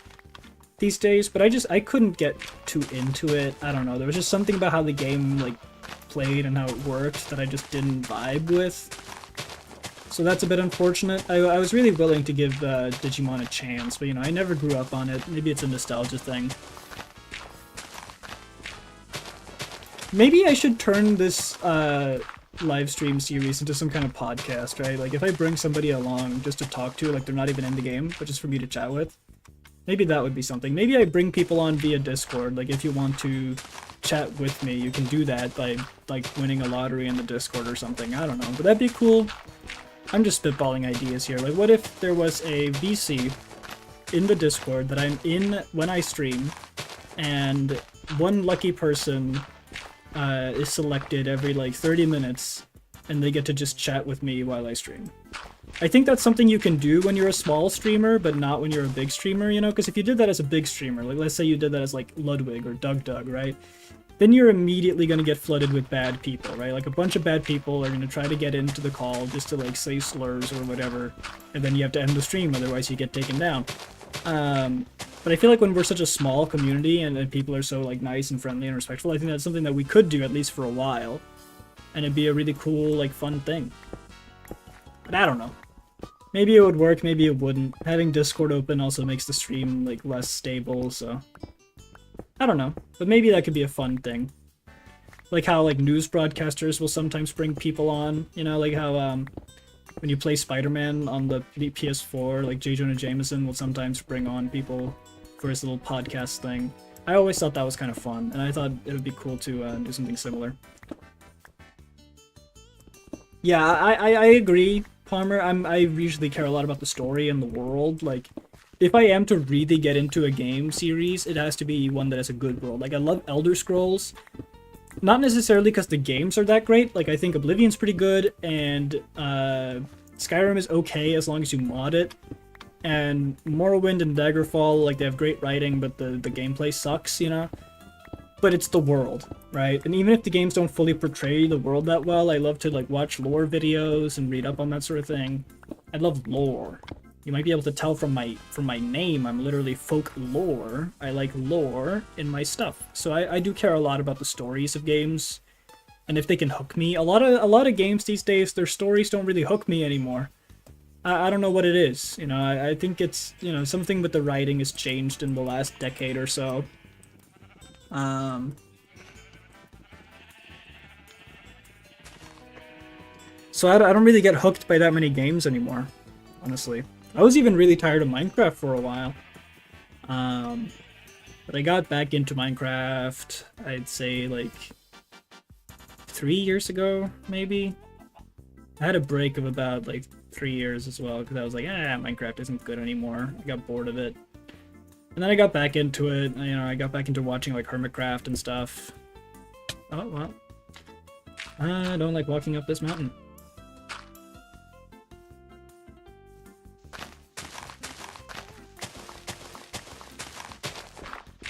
these days. But I couldn't get too into it. I don't know. There was just something about how the game like played and how it worked that I just didn't vibe with. So that's a bit unfortunate. I was really willing to give Digimon a chance, but you know, I never grew up on it. Maybe it's a nostalgia thing. Maybe I should turn this live stream series into some kind of podcast, right? Like if I bring somebody along just to talk to, like they're not even in the game, but just for me to chat with. Maybe that would be something. Maybe I bring people on via Discord. Like if you want to chat with me, you can do that by like winning a lottery in the Discord or something. I don't know, but that'd be cool. I'm just spitballing ideas here. Like, what if there was a VC in the Discord that I'm in when I stream, and one lucky person is selected every, like, 30 minutes, and they get to just chat with me while I stream. I think that's something you can do when you're a small streamer, but not when you're a big streamer, you know? Because if you did that as a big streamer, like, let's say you did that as, like, Ludwig or Doug, right? Then you're immediately going to get flooded with bad people, right? Like a bunch of bad people are going to try to get into the call just to like say slurs or whatever, and then you have to end the stream, otherwise you get taken down. But I feel like when we're such a small community and people are so like nice and friendly and respectful, I think that's something that we could do at least for a while, and it'd be a really cool, like, fun thing. But I don't know. Maybe it would work, maybe it wouldn't. Having Discord open also makes the stream like less stable, so I don't know, but maybe that could be a fun thing. Like how like news broadcasters will sometimes bring people on, you know, like how when you play Spider-Man on the PS4, like J. Jonah Jameson will sometimes bring on people for his little podcast thing. I always thought that was kind of fun, and I thought it would be cool to do something similar. Yeah, I agree, Palmer. I usually care a lot about the story and the world, like. If I am to really get into a game series, it has to be one that has a good world. Like, I love Elder Scrolls. Not necessarily because the games are that great. Like, I think Oblivion's pretty good, and Skyrim is okay as long as you mod it. And Morrowind and Daggerfall, like, they have great writing, but the gameplay sucks, you know? But it's the world, right? And even if the games don't fully portray the world that well, I love to, like, watch lore videos and read up on that sort of thing. I love lore. You might be able to tell from my name, I'm literally folk lore. I like lore in my stuff. So I do care a lot about the stories of games, and if they can hook me. A lot of games these days, their stories don't really hook me anymore. I don't know what it is. You know, I think it's, you know, something with the writing has changed in the last decade or so. So I don't really get hooked by that many games anymore, honestly. I was even really tired of Minecraft for a while. But I got back into Minecraft, I'd say, like, 3 years ago, maybe? I had a break of about, like, 3 years as well, because I was like, Minecraft isn't good anymore. I got bored of it. And then I got back into it, you know, I got back into watching, like, Hermitcraft and stuff. Oh, well. I don't like walking up this mountain.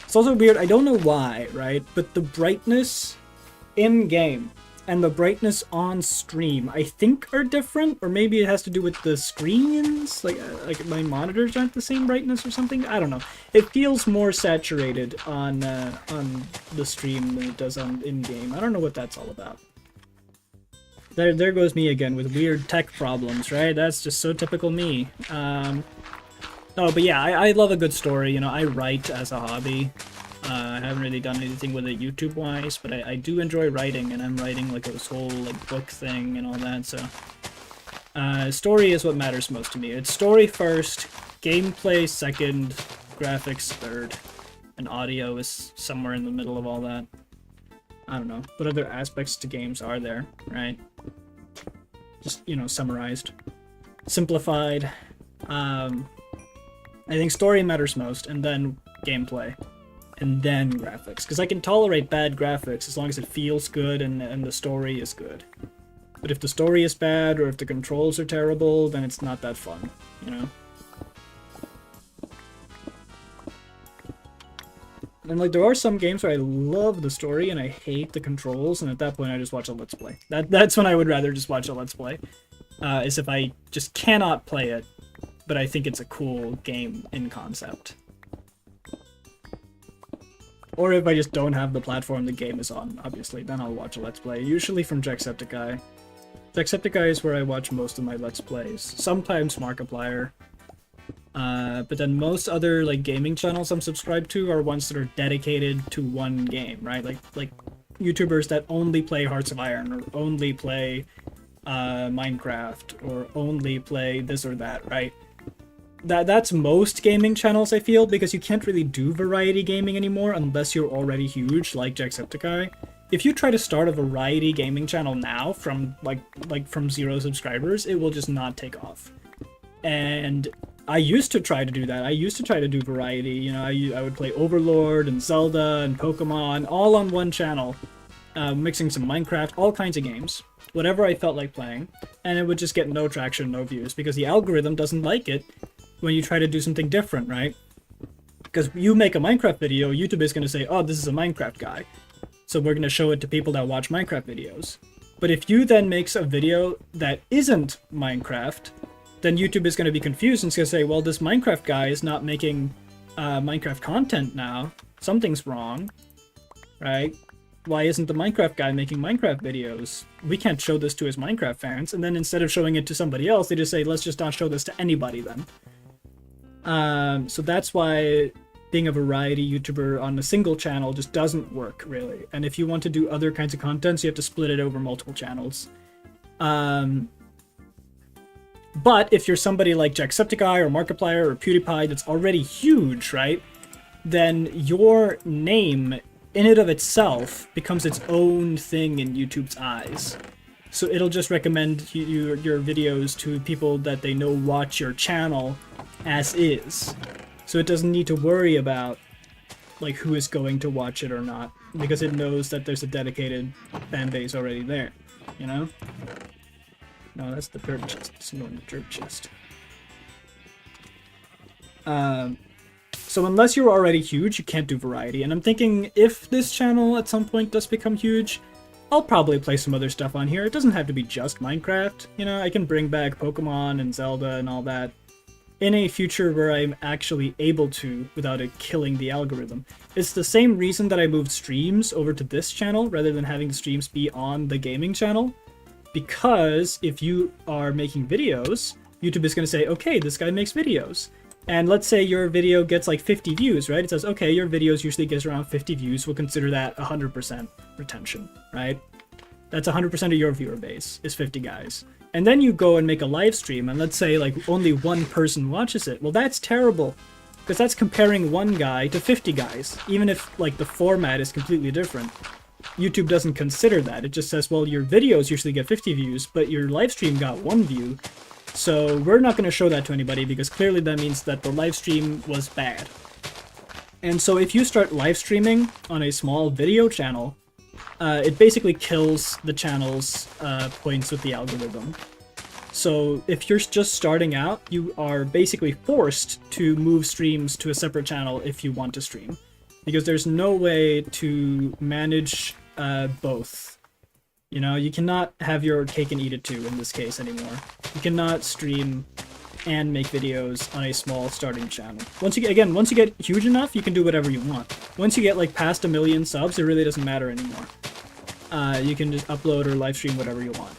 It's also weird, I don't know why, right? But the brightness in-game and the brightness on stream, I think, are different, or maybe it has to do with the screens, like my monitors aren't the same brightness or something. I don't know. It feels more saturated on the stream than it does on in-game. I don't know what that's all about. There goes me again with weird tech problems, right? That's just so typical me. No, but yeah, I love a good story. You know, I write as a hobby. I haven't really done anything with it YouTube-wise, but I do enjoy writing, and I'm writing like this whole like book thing and all that, so... story is what matters most to me. It's story first, gameplay second, graphics third, and audio is somewhere in the middle of all that. I don't know. What other aspects to games are there, right? Just, you know, summarized. Simplified. I think story matters most, and then gameplay. And then graphics. Because I can tolerate bad graphics as long as it feels good and the story is good. But if the story is bad, or if the controls are terrible, then it's not that fun, you know? And like, there are some games where I love the story and I hate the controls, and at that point I just watch a Let's Play. That's when I would rather just watch a Let's Play. Is if I just cannot play it, but I think it's a cool game in concept. Or if I just don't have the platform the game is on, obviously, then I'll watch a Let's Play, usually from Jacksepticeye. Jacksepticeye is where I watch most of my Let's Plays. Sometimes Markiplier. But then most other like gaming channels I'm subscribed to are ones that are dedicated to one game, right? Like YouTubers that only play Hearts of Iron, or only play Minecraft, or only play this or that, right? That's most gaming channels, I feel, because you can't really do variety gaming anymore unless you're already huge, like Jacksepticeye. If you try to start a variety gaming channel now from from 0 subscribers, it will just not take off. And I used to try to do that. I used to try to do variety. You know, I would play Overlord and Zelda and Pokemon all on one channel, mixing some Minecraft, all kinds of games, whatever I felt like playing, and it would just get no traction, no views, because the algorithm doesn't like it when you try to do something different, right? Because you make a Minecraft video, YouTube is going to say, oh, this is a Minecraft guy, so we're going to show it to people that watch Minecraft videos. But if you then make a video that isn't Minecraft, then YouTube is going to be confused and it's going to say, well, this Minecraft guy is not making Minecraft content now. Something's wrong, right? Why isn't the Minecraft guy making Minecraft videos? We can't show this to his Minecraft fans. And then instead of showing it to somebody else, they just say, let's just not show this to anybody then. So that's why being a variety YouTuber on a single channel just doesn't work, really. And if you want to do other kinds of content, you have to split it over multiple channels. But if you're somebody like Jacksepticeye or Markiplier or PewDiePie that's already huge, right, then your name in and of itself becomes its own thing in YouTube's eyes. So it'll just recommend your videos to people that they know watch your channel as is. So it doesn't need to worry about like who is going to watch it or not, because it knows that there's a dedicated fan base already there, you know? No, that's the dirt chest. It's not the dirt chest. So unless you're already huge, you can't do variety. And I'm thinking if this channel at some point does become huge, I'll probably play some other stuff on here. It doesn't have to be just Minecraft. You know, I can bring back Pokemon and Zelda and all that in a future where I'm actually able to without it killing the algorithm. It's the same reason that I moved streams over to this channel rather than having the streams be on the gaming channel. Because if you are making videos, YouTube is going to say, okay, this guy makes videos. And let's say your video gets like 50 views, right? It says, okay, your videos usually gets around 50 views. We'll consider that 100% retention, right? That's 100% of your viewer base, is 50 guys. And then you go and make a live stream, and let's say like only one person watches it. Well, that's terrible, because that's comparing one guy to 50 guys, even if like the format is completely different. YouTube doesn't consider that. It just says, well, your videos usually get 50 views, but your live stream got 1 view. So we're not going to show that to anybody because clearly that means that the live stream was bad. And so if you start live streaming on a small video channel, it basically kills the channel's points with the algorithm. So if you're just starting out, you are basically forced to move streams to a separate channel if you want to stream. Because there's no way to manage both You know, you cannot have your cake and eat it too in this case anymore. You cannot stream and make videos on a small starting channel. Once you get huge enough, you can do whatever you want. Once you get like past 1 million subs, it really doesn't matter anymore. You can just upload or live stream whatever you want,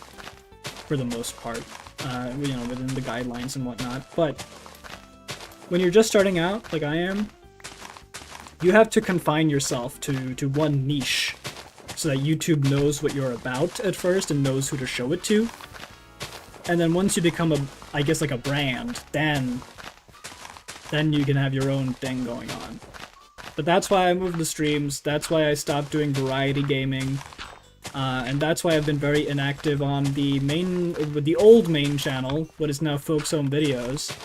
for the most part. You know, within the guidelines and whatnot. But when you're just starting out, like I am, you have to confine yourself to one niche, so that YouTube knows what you're about at first and knows who to show it to. And then once you become I guess like a brand, then you can have your own thing going on. But that's why I moved the streams, that's why I stopped doing variety gaming, and that's why I've been very inactive on the old main channel, what is now Folks Home Videos,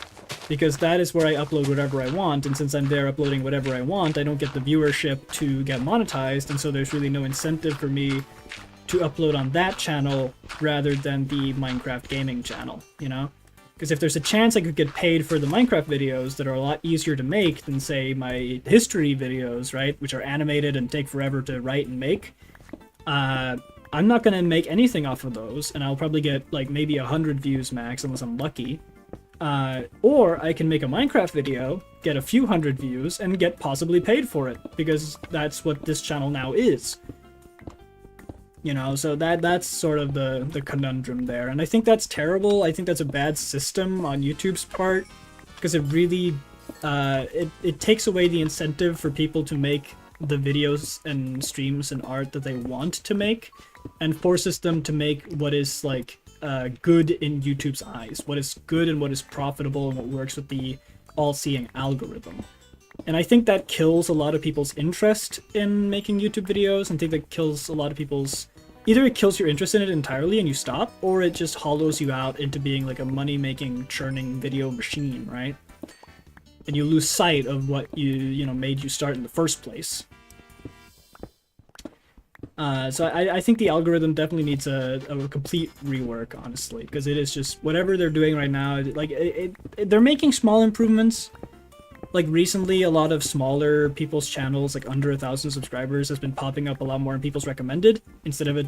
because that is where I upload whatever I want, and since I'm there uploading whatever I want, I don't get the viewership to get monetized, and so there's really no incentive for me to upload on that channel rather than the Minecraft gaming channel, you know? Because if there's a chance I could get paid for the Minecraft videos that are a lot easier to make than, say, my history videos, right, which are animated and take forever to write and make, I'm not gonna make anything off of those, and I'll probably get, like, maybe 100 views max, unless I'm lucky. Or I can make a Minecraft video, get a few hundred views, and get possibly paid for it, because that's what this channel now is. You know, so that's sort of the conundrum there, and I think that's terrible. I think that's a bad system on YouTube's part, because it really, it takes away the incentive for people to make the videos and streams and art that they want to make, and forces them to make what is, like, good in YouTube's eyes, what is good and what is profitable and what works with the all-seeing algorithm. And I think that kills a lot of people's interest in making YouTube videos, and I think that kills a lot of people's... Either it kills your interest in it entirely and you stop, or it just hollows you out into being like a money-making, churning video machine, right? And you lose sight of what you know, made you start in the first place. So I think the algorithm definitely needs a complete rework, honestly, because it is just whatever they're doing right now. Like they're making small improvements. Like recently, a lot of smaller people's channels, like under 1,000 subscribers, has been popping up a lot more in people's recommended instead of it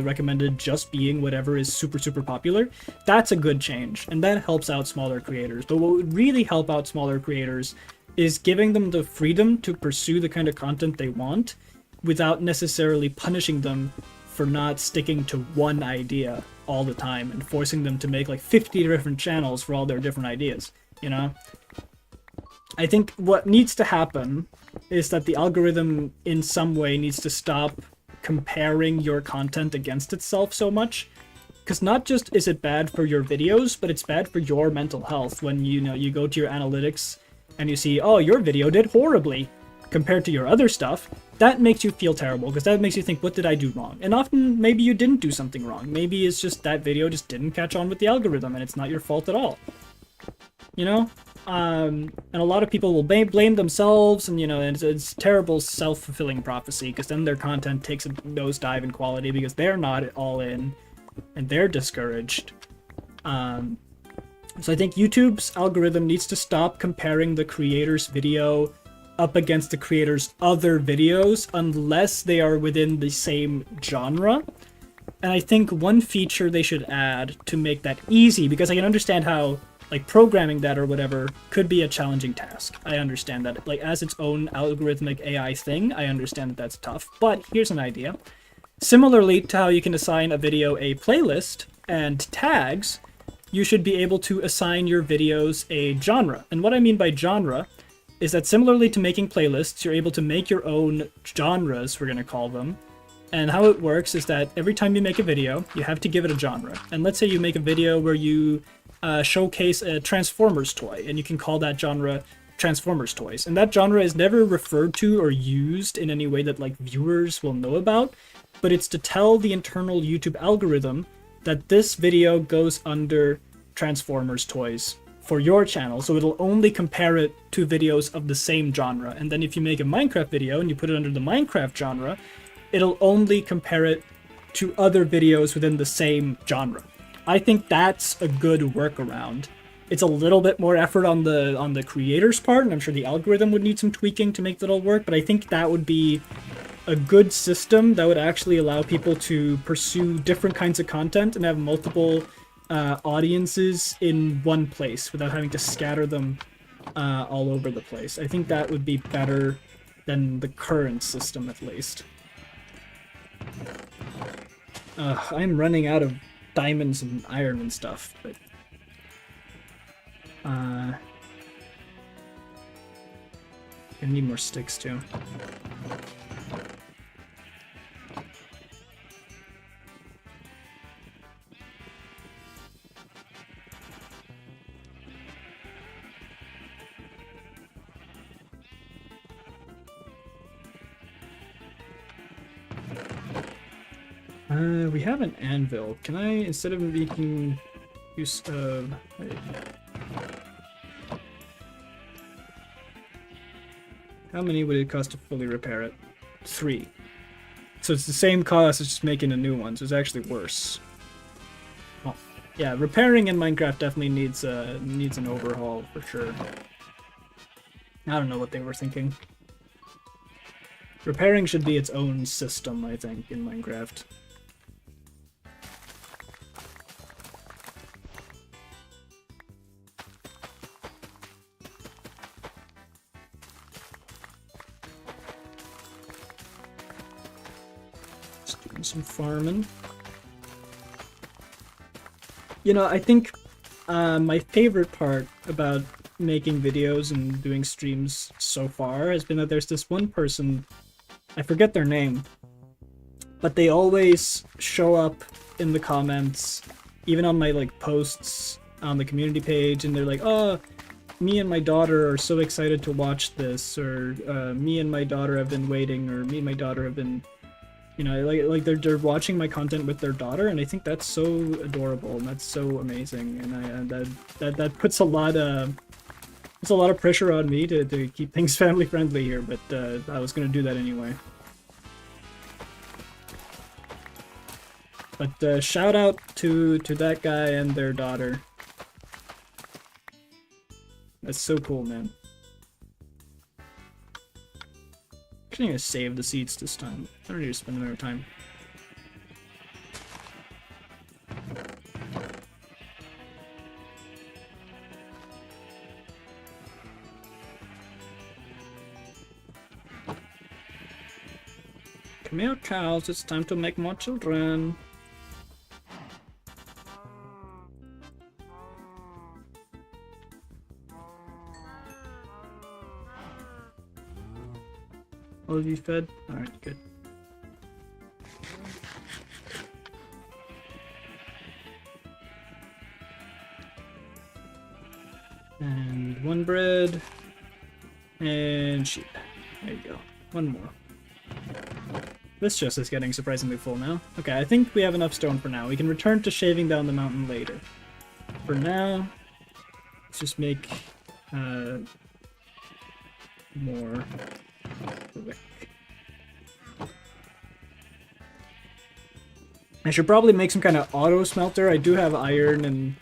recommended just being whatever is super popular. That's a good change, and that helps out smaller creators. But what would really help out smaller creators is giving them the freedom to pursue the kind of content they want, without necessarily punishing them for not sticking to one idea all the time and forcing them to make like 50 different channels for all their different ideas, you know? I think what needs to happen is that the algorithm in some way needs to stop comparing your content against itself so much, because not just is it bad for your videos, but it's bad for your mental health when you go to your analytics and you see, oh, your video did horribly compared to your other stuff. That makes you feel terrible, because that makes you think, what did I do wrong? And often, maybe you didn't do something wrong.Maybe it's just that video just didn't catch on with the algorithm, and it's not your fault at all. You know? And a lot of people will blame themselves, and, you know, it's terrible self-fulfilling prophecy, because then their content takes a nosedive in quality, because they're not all in, and they're discouraged. So I think YouTube's algorithm needs to stop comparing the creator's video up against the creator's other videos unless they are within the same genre. And I think one feature they should add to make that easy, because I can understand how, like, programming that or whatever could be a challenging task. I understand that, like, as its own algorithmic AI thing, I understand that that's tough. But here's an idea. Similarly to how you can assign a video a playlist and tags, you should be able to assign your videos a genre. And what I mean by genre is that similarly to making playlists, you're able to make your own genres, we're going to call them. And how it works is that every time you make a video, you have to give it a genre. And let's say you make a video where you showcase a Transformers toy, and you can call that genre Transformers toys. And that genre is never referred to or used in any way that, like, viewers will know about, but it's to tell the internal YouTube algorithm that this video goes under Transformers toys for your channel, so it'll only compare it to videos of the same genre. And then if you make a Minecraft video and you put it under the Minecraft genre, it'll only compare it to other videos within the same genre. I think that's a good workaround. It's a little bit more effort on the creator's part, and I'm sure the algorithm would need some tweaking to make that all work, but I think that would be a good system that would actually allow people to pursue different kinds of content and have multiple audiences in one place without having to scatter them all over the place. I think that would be better than the current system, at least. I'm running out of diamonds and iron and stuff, but I need more sticks too. We have an anvil. Can I, instead of making use of... Wait. How many would it cost to fully repair it? 3. So it's the same cost as just making a new one, so it's actually worse. Oh. Yeah, repairing in Minecraft definitely needs an overhaul for sure. I don't know what they were thinking. Repairing should be its own system, I think, in Minecraft. Some farming. You know, I think my favorite part about making videos and doing streams so far has been that there's this one person, I forget their name, but they always show up in the comments, even on my like posts on the community page, and they're like, oh, me and my daughter are so excited to watch this, or me and my daughter have been waiting, or me and my daughter have been, you know, like they're watching my content with their daughter, and I think that's so adorable and that's so amazing, and that puts a lot of pressure on me to keep things family friendly here, but I was gonna do that anyway. But shout out to that guy and their daughter. That's so cool, man. I'm gonna save the seeds this time. I don't need to spend another time. Come here, cows. It's time to make more children. All of you fed? Alright, good. And 1 bread. And sheep. There you go. 1 more. This chest is getting surprisingly full now. Okay, I think we have enough stone for now. We can return to shaving down the mountain later. For now, let's just make more brick. I should probably make some kind of auto smelter. I do have iron and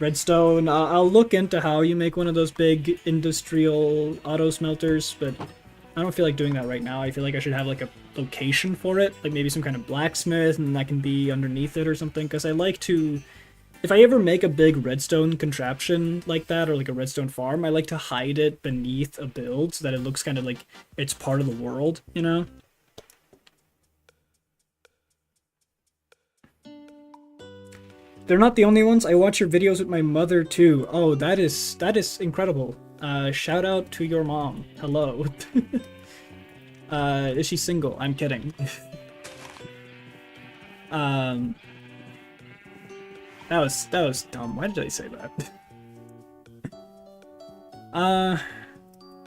redstone. I'll look into how you make one of those big industrial auto smelters, but I don't feel like doing that right now. I feel like I should have like a location for it, like maybe some kind of blacksmith, and that can be underneath it or something, because I like to, if I ever make a big redstone contraption like that, or like a redstone farm, I like to hide it beneath a build so that it looks kind of like it's part of the world, you know? They're not the only ones. I watch your videos with my mother too. Oh, that is incredible. Shout out to your mom. Hello. Is she single? I'm kidding. That was dumb. Why did I say that?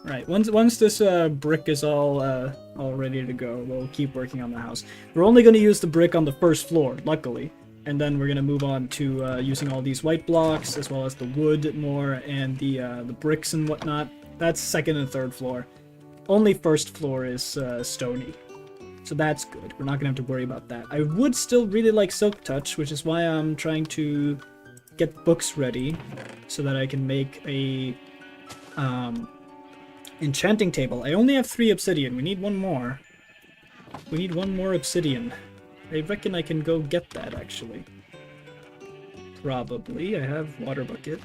Right. Once this brick is all ready to go, we'll keep working on the house. We're only going to use the brick on the first floor, luckily. And then we're gonna move on to using all these white blocks, as well as the wood more, and the bricks and whatnot. That's second and third floor. Only first floor is stony, so that's good. We're not gonna have to worry about that. I would still really like Silk Touch, which is why I'm trying to get books ready, so that I can make a enchanting table. I only have 3 obsidian. We need 1 more. We need one more obsidian. I reckon I can go get that, actually. Probably. I have water bucket.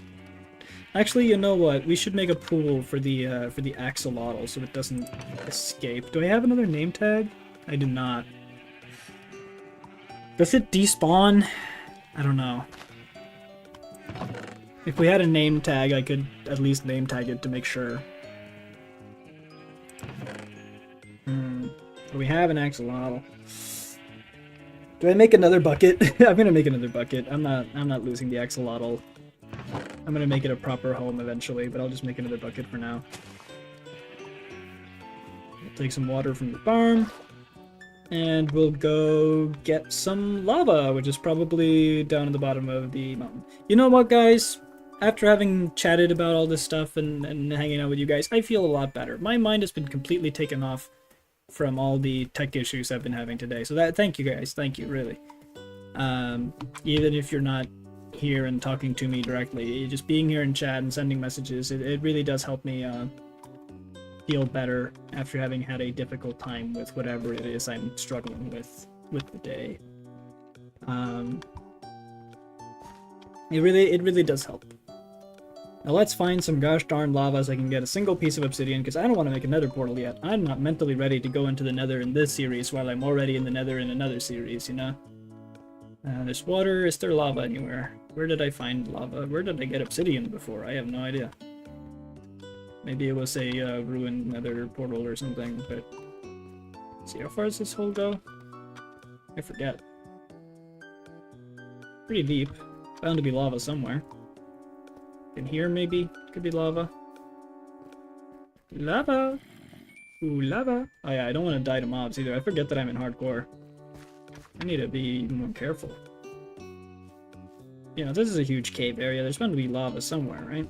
Actually, you know what? We should make a pool for the axolotl so it doesn't escape. Do I have another name tag? I do not. Does it despawn? I don't know. If we had a name tag, I could at least name tag it to make sure. We have an axolotl. Do I make another bucket? I'm gonna make another bucket. I'm not losing the axolotl. I'm gonna make it a proper home eventually, but I'll just make another bucket for now. We'll take some water from the farm, and we'll go get some lava, which is probably down at the bottom of the mountain. You know what, guys? After having chatted about all this stuff and hanging out with you guys, I feel a lot better. My mind has been completely taken off from all the tech issues I've been having today. So thank you guys, thank you, really. Even if you're not here and talking to me directly, just being here in chat and sending messages, it really does help me feel better after having had a difficult time with whatever it is I'm struggling with the day. It really does help. Now let's find some gosh darn lava so I can get a single piece of obsidian, because I don't want to make another portal yet. I'm not mentally ready to go into the nether in this series while I'm already in the nether in another series, you know? There's water. Is there lava anywhere? Where did I find lava? Where did I get obsidian before? I have no idea. Maybe it was a ruined nether portal or something, but... Let's see, how far does this hole go? I forget. Pretty deep. Bound to be lava somewhere. In here, maybe? Could be lava. Lava! Ooh, lava! Oh yeah, I don't want to die to mobs either. I forget that I'm in hardcore. I need to be more careful. You know, this is a huge cave area. There's bound to be lava somewhere, right?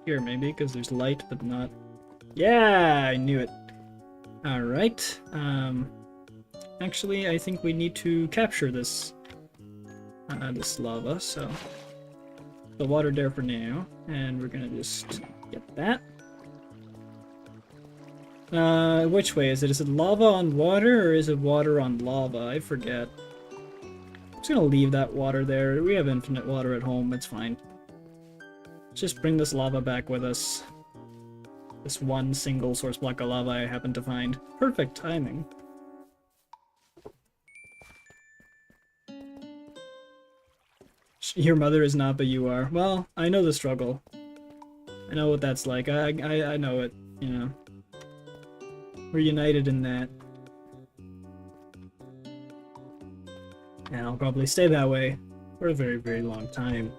Here, maybe, because there's light, but not... Yeah! I knew it. Alright, actually I think we need to capture this this lava, so the water there for now, and we're gonna just get that. Which way is it? Is it lava on water, or is it water on lava? I forget. I'm just gonna leave that water there. We have infinite water at home, it's fine. Just bring this lava back with us. This one single source block of lava I happen to find. Perfect timing. Your mother is not, but you are. Well, I know the struggle. I know what that's like. I know it, you know. We're united in that. And I'll probably stay that way for a very, very long time.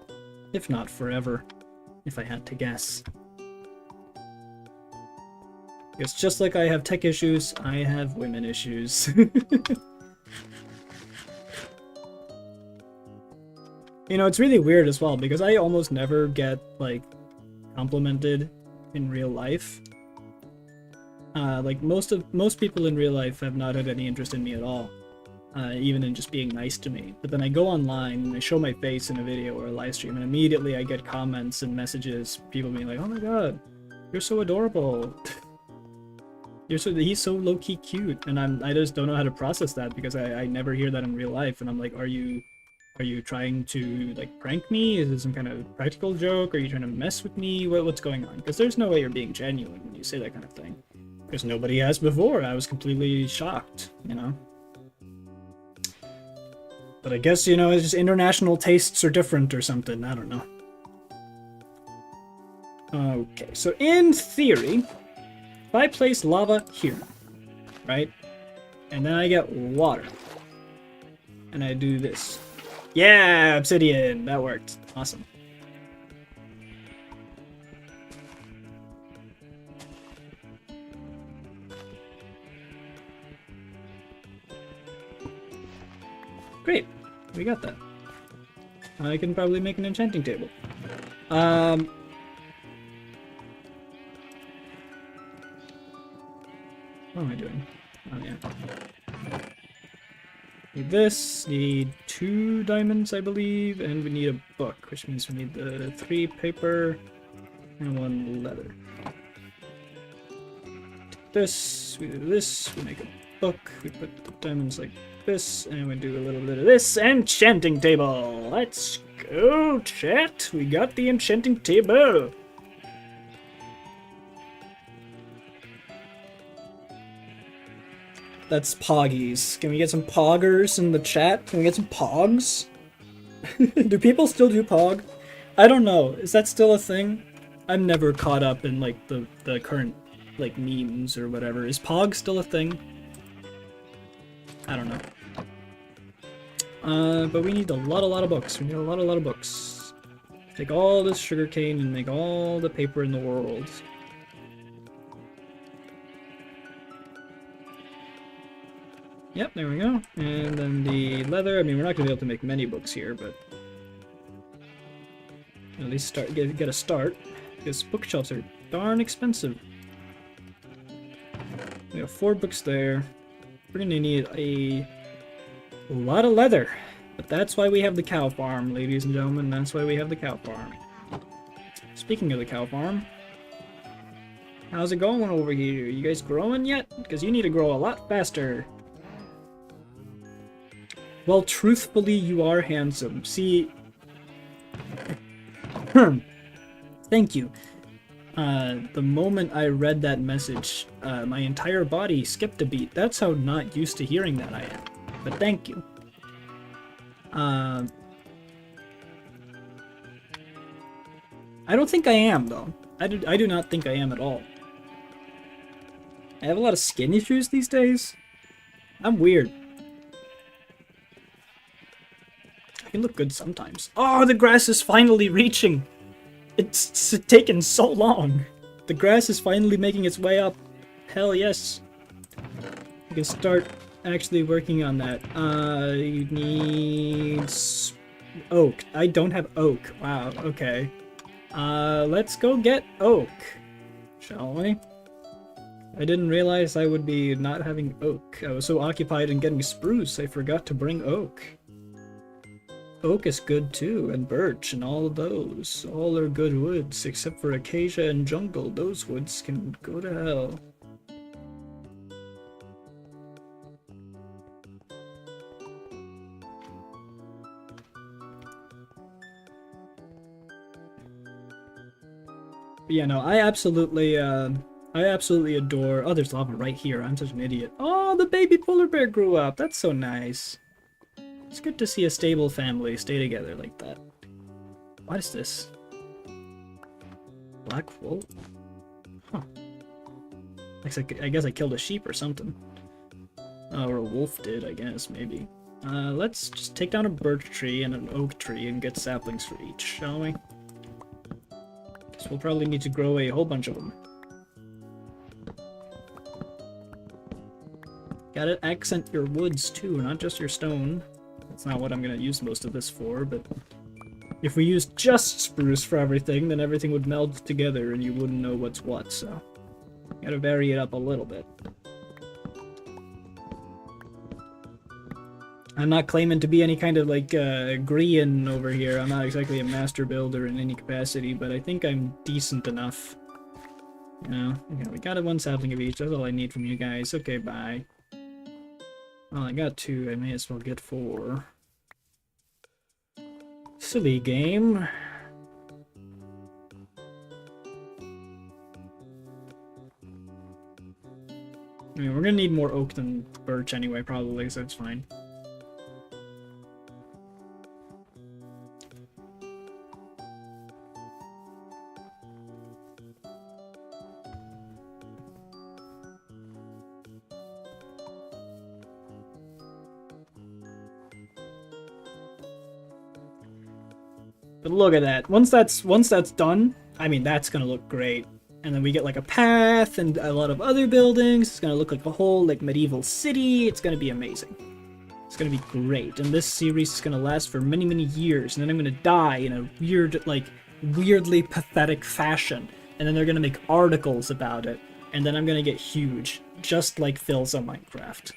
If not forever, if I had to guess. Because just like I have tech issues, I have women issues. You know, it's really weird as well, because I almost never get, like, complimented in real life. Like, most people in real life have not had any interest in me at all. Even in just being nice to me. But then I go online and I show my face in a video or a live stream, and immediately I get comments and messages, people being like, "Oh my god, you're so adorable." He's so low-key cute, and I just don't know how to process that, because I never hear that in real life, and I'm like, are you trying to, like, prank me? Is it some kind of practical joke? Are you trying to mess with me? What's going on? Because there's no way you're being genuine when you say that kind of thing. Because nobody has before. I was completely shocked, you know? But I guess, you know, it's just international tastes are different or something. I don't know. Okay, so in theory... if I place lava here, right, and then I get water, and I do this. Yeah, obsidian! That worked. Awesome. Great. We got that. I can probably make an enchanting table. What am I doing? Oh, yeah. Need this, need 2 diamonds, I believe, and we need a book, which means we need the 3 paper and 1 leather. Take this, we do this, we make a book, we put the diamonds like this, and we do a little bit of this. Enchanting table! Let's go, chat! We got the enchanting table! That's poggies. Can we get some poggers in the chat? Can we get some pogs? Do people still do pog? I don't know. Is that still a thing? I'm never caught up in like the current like memes or whatever. Is pog still a thing? I don't know. But we need a lot of books. We need a lot of books. Take all this sugarcane and make all the paper in the world. Yep, there we go. And then the leather. I mean, we're not gonna be able to make many books here, but at least get a start. Because bookshelves are darn expensive. We have 4 books there. We're gonna need a lot of leather. But that's why we have the cow farm, ladies and gentlemen. That's why we have the cow farm. Speaking of the cow farm, how's it going over here? You guys growing yet? Because you need to grow a lot faster. Well, truthfully, you are handsome. See... Thank you. The moment I read that message, my entire body skipped a beat. That's how not used to hearing that I am. But thank you. I don't think I am, though. I do not think I am at all. I have a lot of skin issues these days. I'm weird. I can look good sometimes. Oh, the grass is finally reaching! It's taken so long. The grass is finally making its way up. Hell yes. You can start actually working on that. You need oak. I don't have oak. Wow, okay. Let's go get oak, shall we? I didn't realize I would be not having oak. I was so occupied in getting spruce, I forgot to bring oak. Oak is good too, and birch, and all of those. All are good woods, except for acacia and jungle. Those woods can go to hell. But yeah, no, I absolutely adore... Oh, there's lava right here. I'm such an idiot. Oh, the baby polar bear grew up. That's so nice. It's good to see a stable family stay together like that. What is this? Black wool? Huh. I guess I killed a sheep or something. Or a wolf did, I guess, maybe. Let's just take down a birch tree and an oak tree and get saplings for each, shall we? Because we'll probably need to grow a whole bunch of them. Gotta accent your woods too, not just your stone. That's not what I'm gonna use most of this for, but if we use just spruce for everything, then everything would meld together and you wouldn't know what's what, so gotta vary it up a little bit. I'm not claiming to be any kind of like Grian over here. I'm not exactly a master builder in any capacity, but I think I'm decent enough. You know, okay, we got one sapling of each. That's all I need from you guys. Okay, bye. Well, I got 2. I may as well get 4. Silly game. I mean, we're gonna need more oak than birch anyway, probably, so it's fine. But look at that. Once that's done, I mean, that's gonna look great. And then we get like a path and a lot of other buildings. It's gonna look like a whole like medieval city. It's gonna be amazing. It's gonna be great. And this series is gonna last for many, many years. And then I'm gonna die in a weird, like, weirdly pathetic fashion. And then they're gonna make articles about it. And then I'm gonna get huge. Just like Phil's on Minecraft.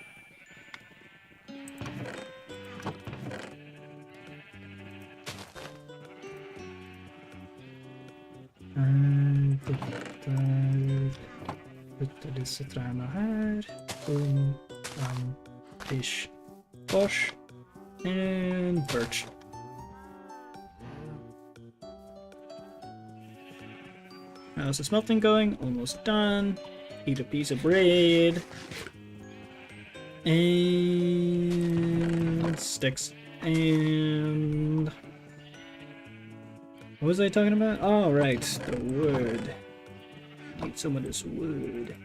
Putte disse trærne her. Boom. Fish. Bush. And birch. How's the smelting going? Almost done. Eat a piece of bread. And sticks. And what was I talking about? Oh, right, the wood. Need some of this wood.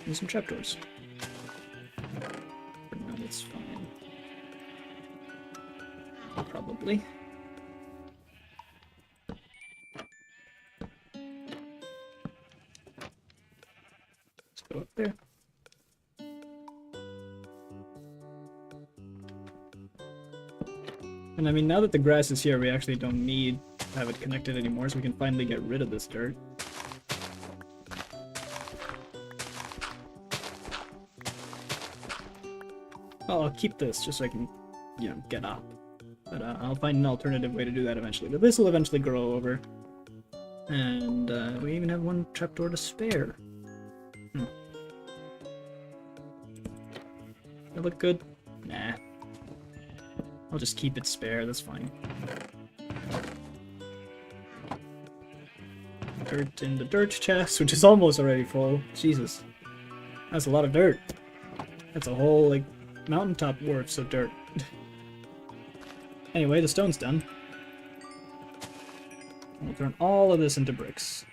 And some trapdoors. For now, that's fine. Probably. Let's go up there. And I mean, now that the grass is here, we actually don't need to have it connected anymore, so we can finally get rid of this dirt. I'll keep this just so I can, you know, get up. But I'll find an alternative way to do that eventually. But this will eventually grow over. And we even have one trapdoor to spare. That look good? Nah. I'll just keep it spare, that's fine. Dirt in the dirt chest, which is almost already full. Jesus. That's a lot of dirt. That's a whole, like, mountaintop worth of dirt. Anyway, the stone's done. We'll turn all of this into bricks.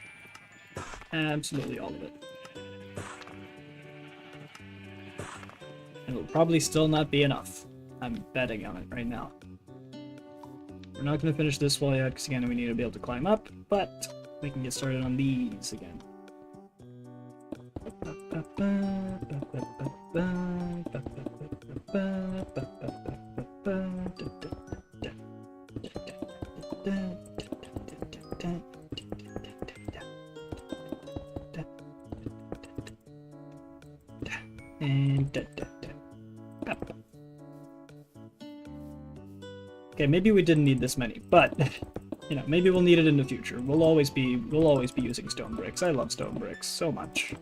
Absolutely all of it. It'll probably still not be enough. I'm betting on it right now. We're not going to finish this wall yet, because again, we need to be able to climb up, but we can get started on these again. And okay, maybe we didn't need this many, but you know, maybe we'll need it in the future. We'll always be using stone bricks. I love stone bricks so much.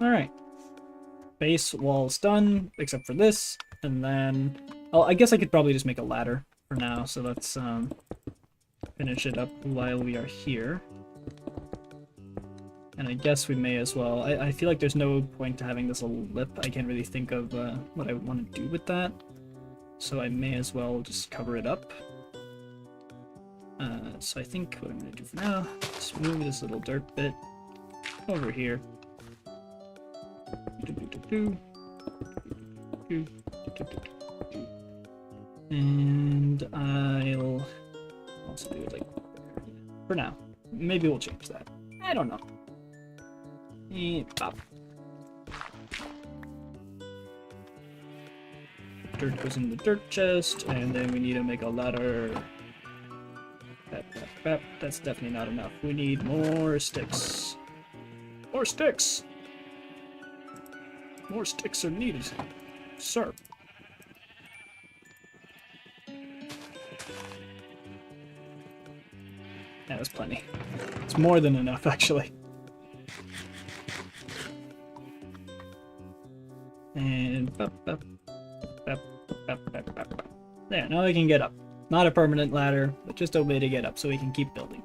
Alright. Base wall's done, except for this, and then I guess I could probably just make a ladder for now, so let's finish it up while we are here. And I guess we may as well. I feel like there's no point to having this little lip. I can't really think of what I would want to do with that. So I may as well just cover it up. So I think what I'm going to do for now is move this little dirt bit over here. And I'll also do it like for now. Maybe we'll change that. I don't know. Pop. Dirt goes in the dirt chest, and then we need to make a ladder. That's definitely not enough. We need more sticks. More sticks! More sticks are needed, sir. Yeah, that's plenty. It's more than enough, actually. And there, now we can get up. Not a permanent ladder, but just a way to get up so we can keep building.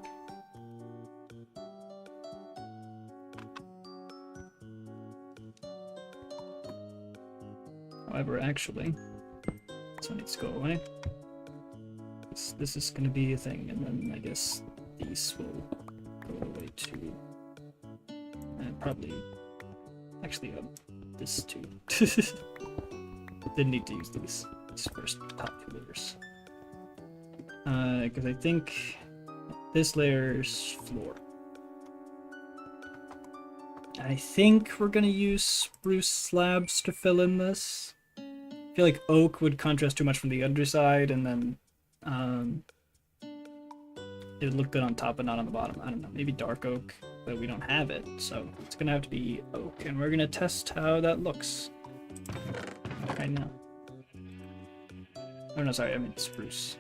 However, actually, this one needs to go away. This is going to be a thing, and then I guess these will go away too. And probably, actually, this too. Didn't need to use these first top two layers. Because I think this layer's floor. I think we're gonna use spruce slabs to fill in this. I feel like oak would contrast too much from the underside, and then it would look good on top but not on the bottom. I don't know, maybe dark oak, but we don't have it, so it's gonna have to be oak, and we're gonna test how that looks right now. Oh no, sorry, I meant spruce.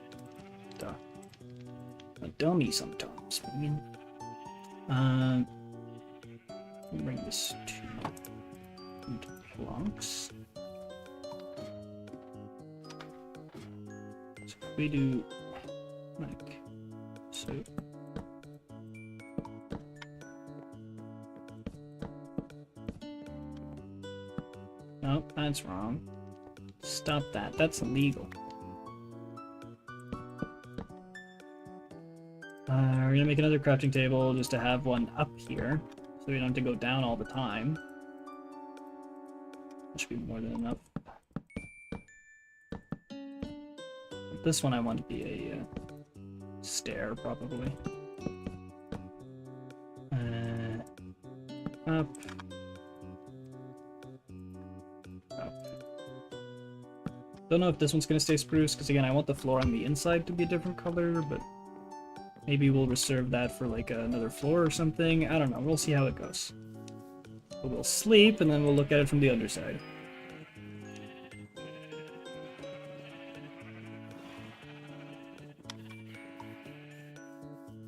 Duh. A dummy sometimes, man. Bring this into planks. So if we do like so. Nope, that's wrong. Stop that. That's illegal. We're gonna make another crafting table just to have one up here, so we don't have to go down all the time. That should be more than enough. This one I want to be a stair, probably. Up. Up. Don't know if this one's gonna stay spruce, because again, I want the floor on the inside to be a different color, but maybe we'll reserve that for like another floor or something. I don't know. We'll see how it goes. But we'll sleep, and then we'll look at it from the underside.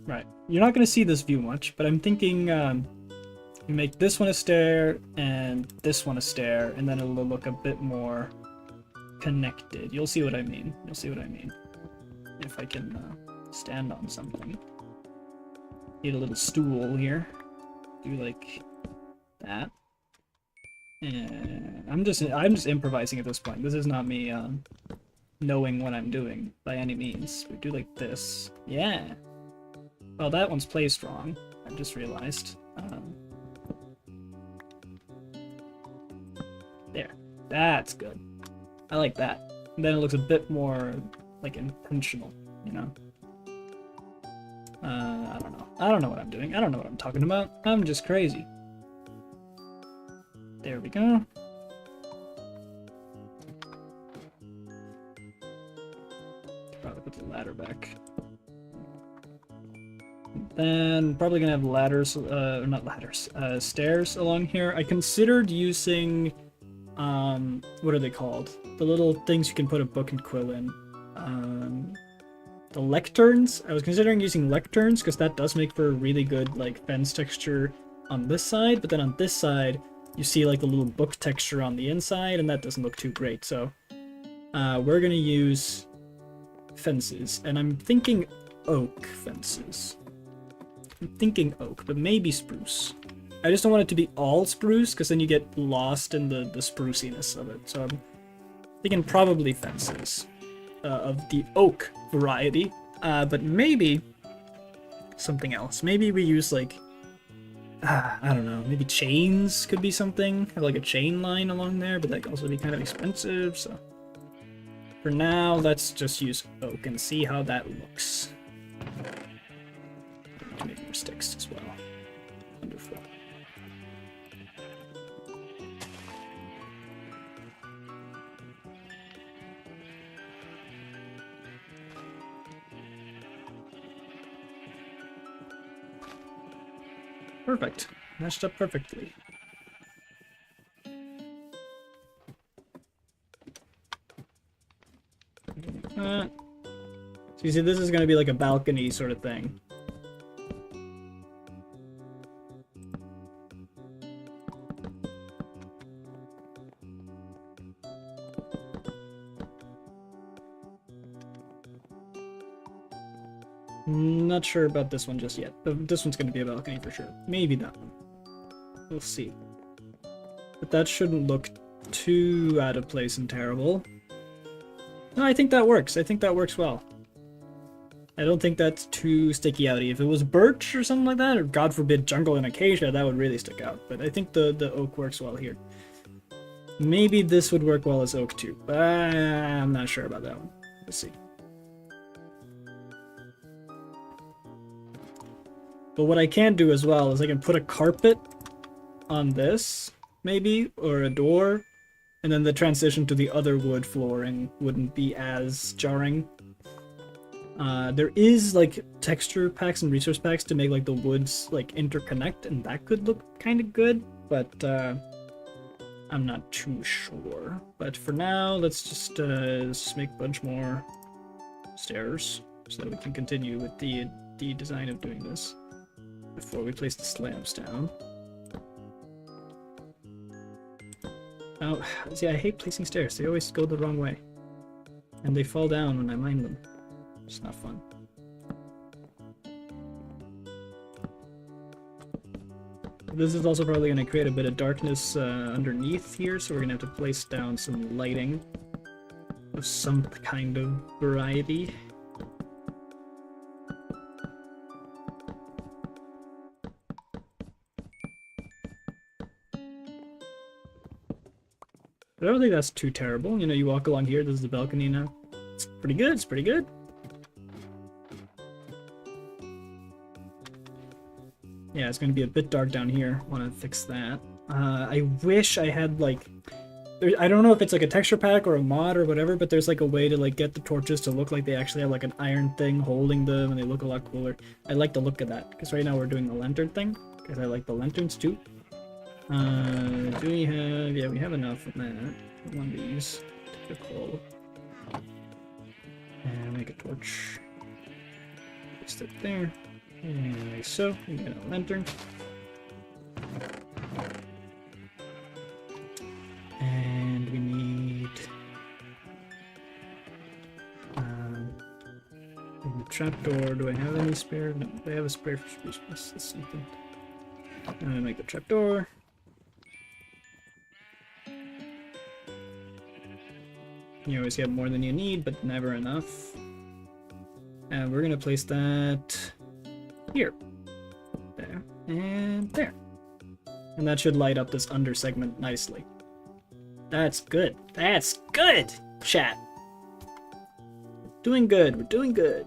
Right. You're not going to see this view much, but I'm thinking you make this one a stair and this one a stair, and then it'll look a bit more connected. You'll see what I mean. You'll see what I mean. If I can stand on something. Need a little stool here. Do like that. And I'm just improvising at this point. This is not me knowing what I'm doing by any means. We do like this. Yeah. Well, that one's placed wrong. I just realized. There. That's good. I like that. And then it looks a bit more like intentional, you know? I don't know. I don't know what I'm doing. I don't know what I'm talking about. I'm just crazy. There we go. Probably put the ladder back. Then probably gonna have ladders, or not ladders, stairs along here. I considered using, what are they called? The little things you can put a book and quill in. The lecterns. I was considering using lecterns because that does make for a really good like fence texture on this side, but then on this side you see like the little book texture on the inside, and that doesn't look too great. So we're gonna use fences, and I'm thinking oak fences. I'm thinking oak, but maybe spruce. I just don't want it to be all spruce because then you get lost in the spruciness of it. So I'm thinking probably fences of the oak variety, but maybe something else. Maybe we use like, I don't know, maybe chains could be something. Have like a chain line along there, but that could also be kind of expensive. So for now, let's just use oak and see how that looks. Make more sticks as well. Wonderful. Perfect. Matched up perfectly. So you see, this is going to be like a balcony sort of thing. Not sure about this one just yet. This one's going to be a balcony for sure. Maybe that one. We'll see. But that shouldn't look too out of place and terrible. No, I think that works. I think that works well. I don't think that's too sticky outy. If it was birch or something like that, or God forbid jungle and acacia, that would really stick out. But I think the oak works well here. Maybe this would work well as oak too, but I'm not sure about that one. Let's see. But what I can do as well is I can put a carpet on this, maybe, or a door, and then the transition to the other wood flooring wouldn't be as jarring. There is like texture packs and resource packs to make like the woods like interconnect, and that could look kind of good, but I'm not too sure. But for now, let's just make a bunch more stairs so that we can continue with the design of doing this before we place the slabs down. Oh, see, I hate placing stairs. They always go the wrong way. And they fall down when I mine them. It's not fun. This is also probably going to create a bit of darkness underneath here, so we're going to have to place down some lighting of some kind of variety. But I don't think that's too terrible. You know, you walk along here, this is the balcony now. It's pretty good, it's pretty good. Yeah, it's going to be a bit dark down here. Want to fix that. I wish I had, like... I don't know if it's like a texture pack or a mod or whatever, but there's like a way to like get the torches to look like they actually have like an iron thing holding them and they look a lot cooler. I like the look of that, because right now we're doing the lantern thing, because I like the lanterns too. Do we have... yeah, we have enough of that. One of these. Take a coal. And make a torch. Place it there. And like so. We get a lantern. And we need... the trapdoor. Do I have any spare? No, I have a spare for space. That's something. I'm gonna make the trapdoor. You always get more than you need, but never enough. And we're gonna place that here. There. And there. And that should light up this under segment nicely. That's good. That's good, chat. Doing good. We're doing good.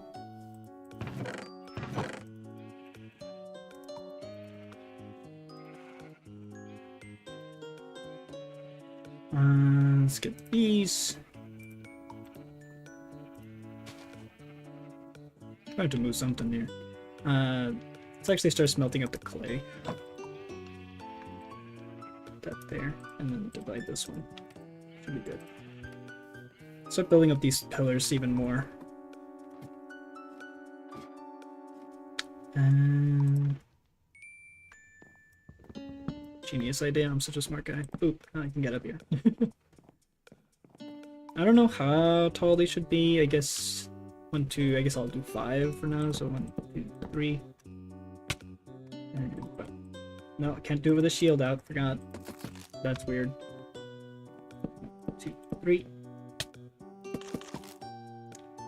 Let's get these. Trying to move something here. Let's actually start smelting up the clay. Put that there, and then divide this one. Should be good. Start building up these pillars even more. Genius idea, I'm such a smart guy. Oop, I can get up here. I don't know how tall they should be. I guess 1, 2, I guess I'll do 5 for now. So 1, 2, 3. No, I can't do it with a shield out, forgot. That's weird. 2, 3.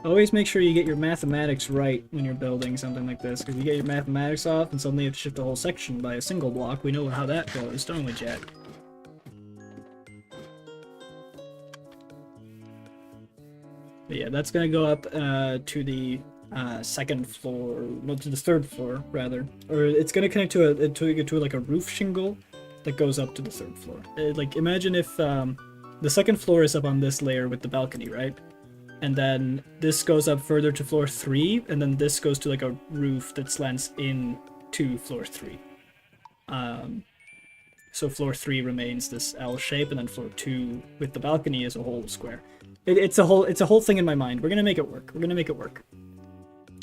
Always make sure you get your mathematics right when you're building something like this, because you get your mathematics off and suddenly you have to shift the whole section by a single block. We know how that goes, don't we, Jack? But yeah, that's gonna go up to the second floor, well, to the third floor rather, or it's gonna connect to like a roof shingle that goes up to the third floor. Like imagine if the second floor is up on this layer with the balcony, right? And then this goes up further to floor 3, and then this goes to like a roof that slants in to floor 3. So floor 3 remains this L shape, and then floor 2 with the balcony is a whole square. It's a whole thing in my mind. We're gonna make it work. We're gonna make it work.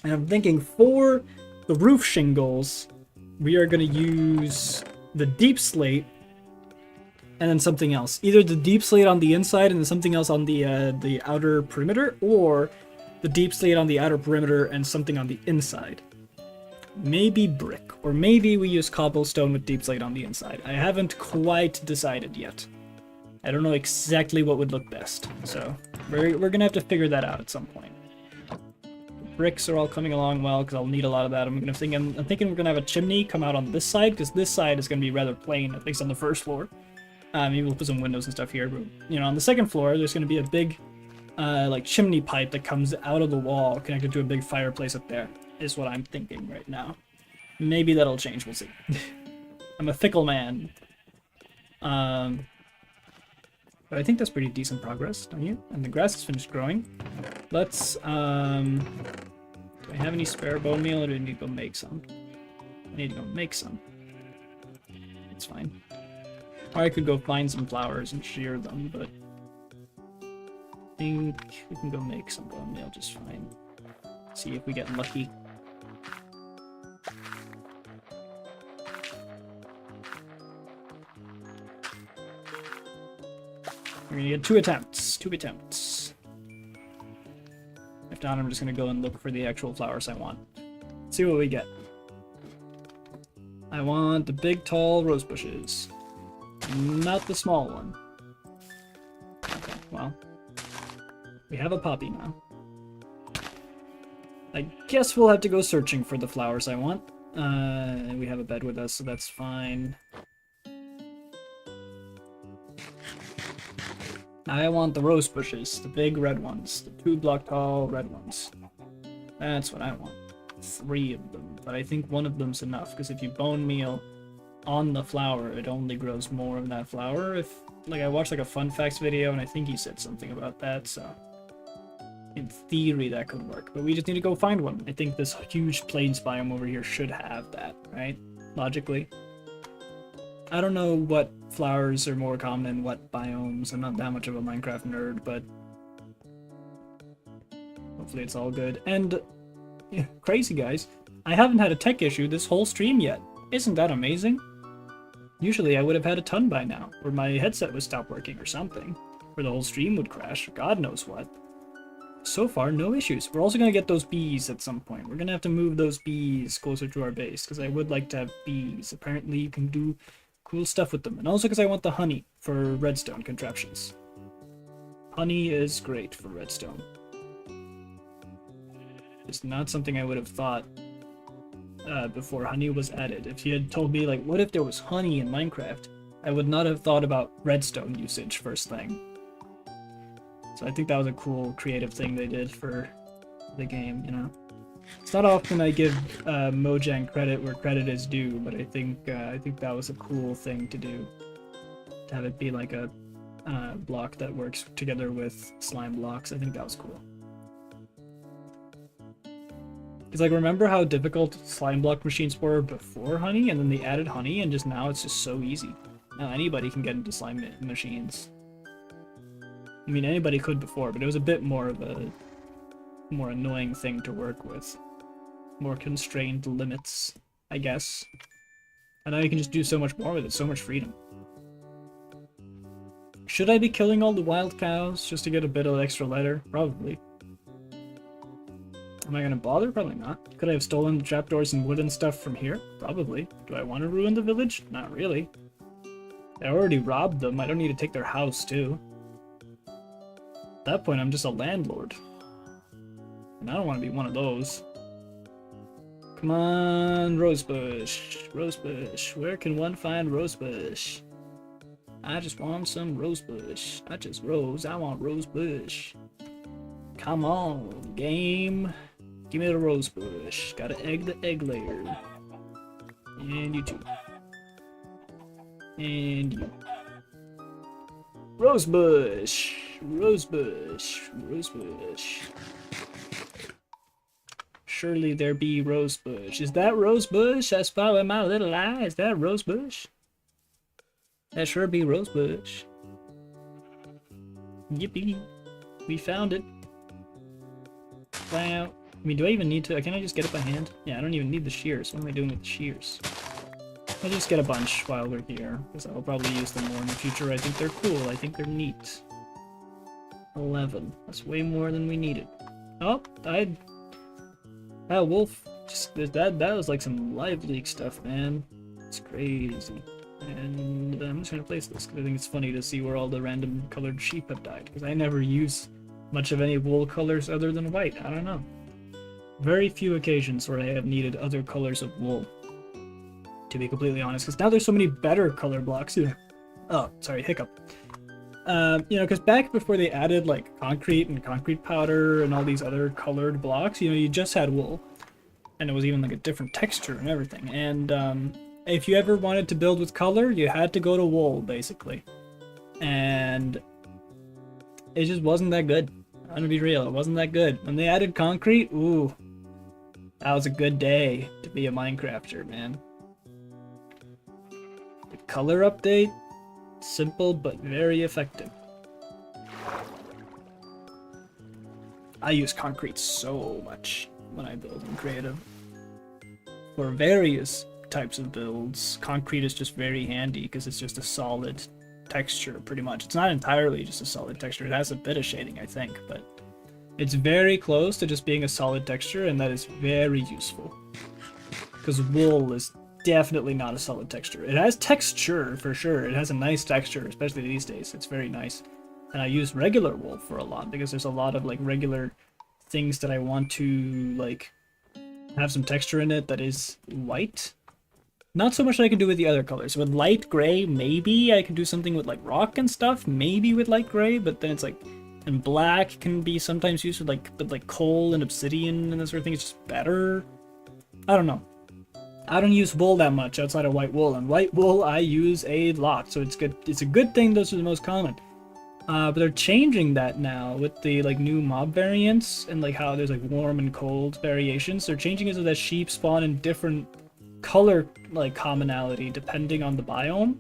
And I'm thinking for the roof shingles, we are gonna use the deep slate and then something else. Either the deep slate on the inside and then something else on the outer perimeter, or the deep slate on the outer perimeter and something on the inside. Maybe brick, or maybe we use cobblestone with deep slate on the inside. I haven't quite decided yet. I don't know exactly what would look best, so we're gonna have to figure that out at some point. Bricks are all coming along well because I'll need a lot of that. I'm thinking we're gonna have a chimney come out on this side, because this side is gonna be rather plain, at least on the first floor. Maybe we'll put some windows and stuff here, but you know, on the second floor there's gonna be a big like chimney pipe that comes out of the wall connected to a big fireplace up there, is what I'm thinking right now. Maybe that'll change, we'll see. I'm a fickle man. But I think that's pretty decent progress, don't you? And the grass is finished growing. Let's Do I have any spare bone meal, or do I need to go make some? I need to go make some. It's fine. Or I could go find some flowers and shear them, but I think we can go make some bone meal just fine. See if we get lucky. We're gonna get 2 attempts. 2 attempts. If not, I'm just gonna go and look for the actual flowers I want. See what we get. I want the big, tall rose bushes. Not the small one. Okay, well. We have a poppy now. I guess we'll have to go searching for the flowers I want. We have a bed with us, so that's fine. I want the rose bushes, the big red ones, the 2-block tall red ones. That's what I want. 3 of them, but I think 1 of them's enough, because if you bone meal on the flower, it only grows more of that flower. If, like, I watched like a fun facts video, and I think he said something about that, so in theory that could work, but we just need to go find one. I think this huge plains biome over here should have that, right? Logically. I don't know what flowers are more common in what biomes. I'm not that much of a Minecraft nerd, but hopefully it's all good. And yeah, crazy guys, I haven't had a tech issue this whole stream yet. Isn't that amazing? Usually I would have had a ton by now, or my headset would stop working or something, or the whole stream would crash, or God knows what. So far, no issues. We're also going to get those bees at some point. We're going to have to move those bees closer to our base, because I would like to have bees. Apparently you can do cool stuff with them. And also because I want the honey for redstone contraptions. Honey is great for redstone. It's not something I would have thought before honey was added. If you had told me, like, what if there was honey in Minecraft? I would not have thought about redstone usage first thing. So I think that was a cool creative thing they did for the game, you know? It's not often I give Mojang credit where credit is due, but I think that was a cool thing to do. To have it be like a block that works together with slime blocks. I think that was cool. Because, like, remember how difficult slime block machines were before honey, and then they added honey, and just now it's just so easy. Now anybody can get into slime machines. I mean, anybody could before, but it was a bit more of a more annoying thing to work with. More constrained limits, I guess. And now you can just do so much more with it, so much freedom. Should I be killing all the wild cows just to get a bit of extra leather? Probably. Am I gonna bother? Probably not. Could I have stolen the trapdoors and wood and stuff from here? Probably. Do I want to ruin the village? Not really. I already robbed them. I don't need to take their house, too. At that point, I'm just a landlord. And I don't want to be one of those. Come on, rosebush. Rosebush. Where can one find rosebush? I just want some rosebush. Not just rose, I want rosebush. Come on, game. Give me the rosebush. Gotta egg the egg layer. And you too. And you. Rosebush. Rosebush. Rosebush. Surely there be rosebush. Is that rosebush? I spot with my little eye. Is that rosebush? That sure be rosebush. Yippee. We found it. Wow. I mean, do I even need to? Can I just get it by hand? Yeah, I don't even need the shears. What am I doing with the shears? I'll just get a bunch while we're here, because I'll probably use them more in the future. I think they're cool. I think they're neat. 11. That's way more than we needed. Oh, that wolf, just that was like some live leak stuff, man. It's crazy. And I'm just gonna place this because I think it's funny to see where all the random colored sheep have died, because I never use much of any wool colors other than white. I don't know. Very few occasions where I have needed other colors of wool, to be completely honest, because now there's so many better color blocks. Oh, sorry, hiccup. You know, because back before they added like concrete and concrete powder and all these other colored blocks, you know, you just had wool, and it was even like a different texture and everything. And if you ever wanted to build with color, you had to go to wool, basically, and it just wasn't that good. I'm gonna be real, it wasn't that good. When they added concrete, ooh, That was a good day to be a Minecrafter, man. The color update, simple but very effective. I use concrete so much when I build in creative. For various types of builds, concrete is just very handy because it's just a solid texture pretty much. It's not entirely just a solid texture. It has a bit of shading, I think, but it's very close to just being a solid texture, and that is very useful. Because wool is definitely not a solid texture. It has texture for sure. It has a nice texture, especially these days. It's very nice. And I use regular wool for a lot because there's a lot of like regular things that I want to like have some texture in it that is white. Not so much that I can do with the other colors. With light gray, maybe I can do something with like rock and stuff, maybe with light gray, but then it's like, and black can be sometimes used with like coal and obsidian and that sort of thing. It's just better. I don't know. I don't use wool that much outside of white wool, and white wool I use a lot, so it's good. It's a good thing those are the most common. But they're changing that now with the like new mob variants and like how there's like warm and cold variations. They're changing it so that sheep spawn in different color like commonality depending on the biome.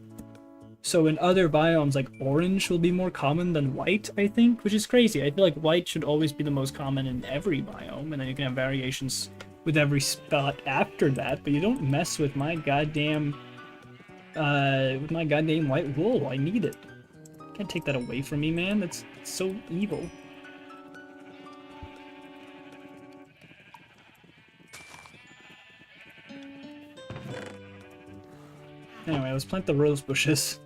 So in other biomes, like orange will be more common than white, I think, which is crazy. I feel like white should always be the most common in every biome, and then you can have variations with every spot after that. But you don't mess with my goddamn white wool. I need it. Can't take that away from me, man. That's so evil. Anyway, let's plant the rose bushes.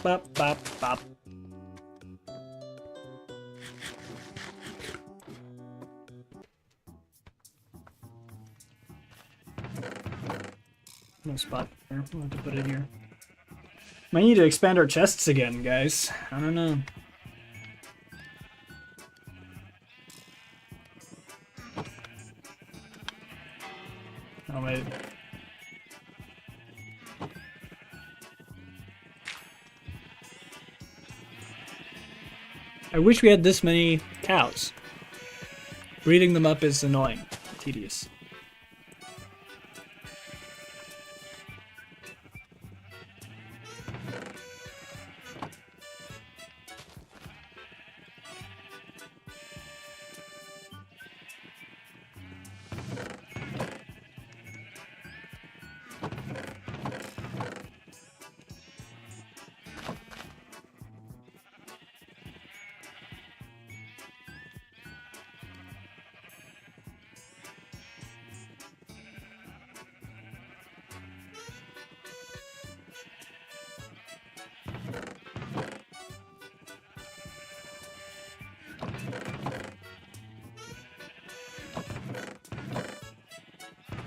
Bop, bop, bop. No spot here. We'll have to put it here. Might need to expand our chests again, guys. I don't know. Oh, wait. I wish we had this many cows. Breeding them up is annoying, tedious.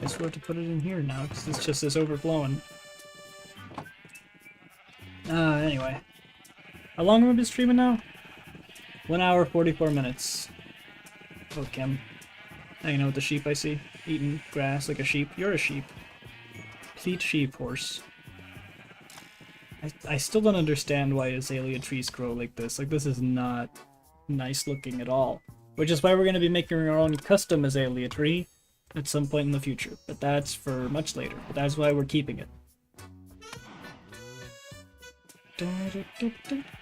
Guess we'll have to put it in here now, because it's just this overflowing. Anyway. How long have we been streaming now? 1 hour, 44 minutes. Oh, Kim. Hanging out with the sheep I see. Eating grass like a sheep. You're a sheep. Complete sheep horse. I still don't understand why azalea trees grow like this. Like, this is not nice looking at all. Which is why we're going to be making our own custom azalea tree at some point in the future, but that's for much later. But that's why we're keeping it.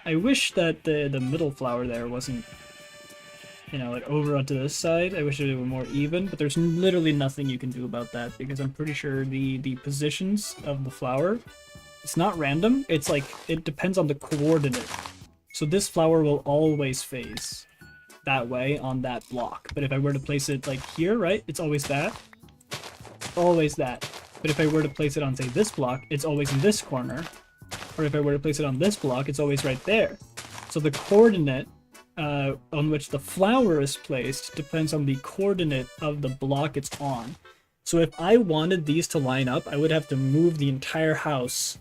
I wish that the middle flower there wasn't, you know, like over onto this side. I wish it were more even, but there's literally nothing you can do about that because I'm pretty sure the positions of the flower, it's not random. It's like, it depends on the coordinate. So this flower will always phase that way on that block. But if I were to place it like here, right, it's always that. Always that. But if I were to place it on, say, this block, it's always in this corner. Or if I were to place it on this block, it's always right there. So the coordinate on which the flower is placed depends on the coordinate of the block it's on. So if I wanted these to line up, I would have to move the entire house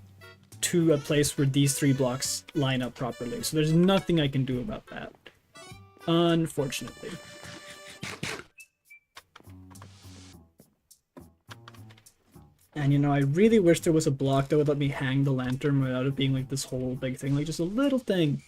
to a place where these 3 blocks line up properly. So there's nothing I can do about that, unfortunately. And you know, I really wish there was a block that would let me hang the lantern without it being like this whole big thing, like just a little thing.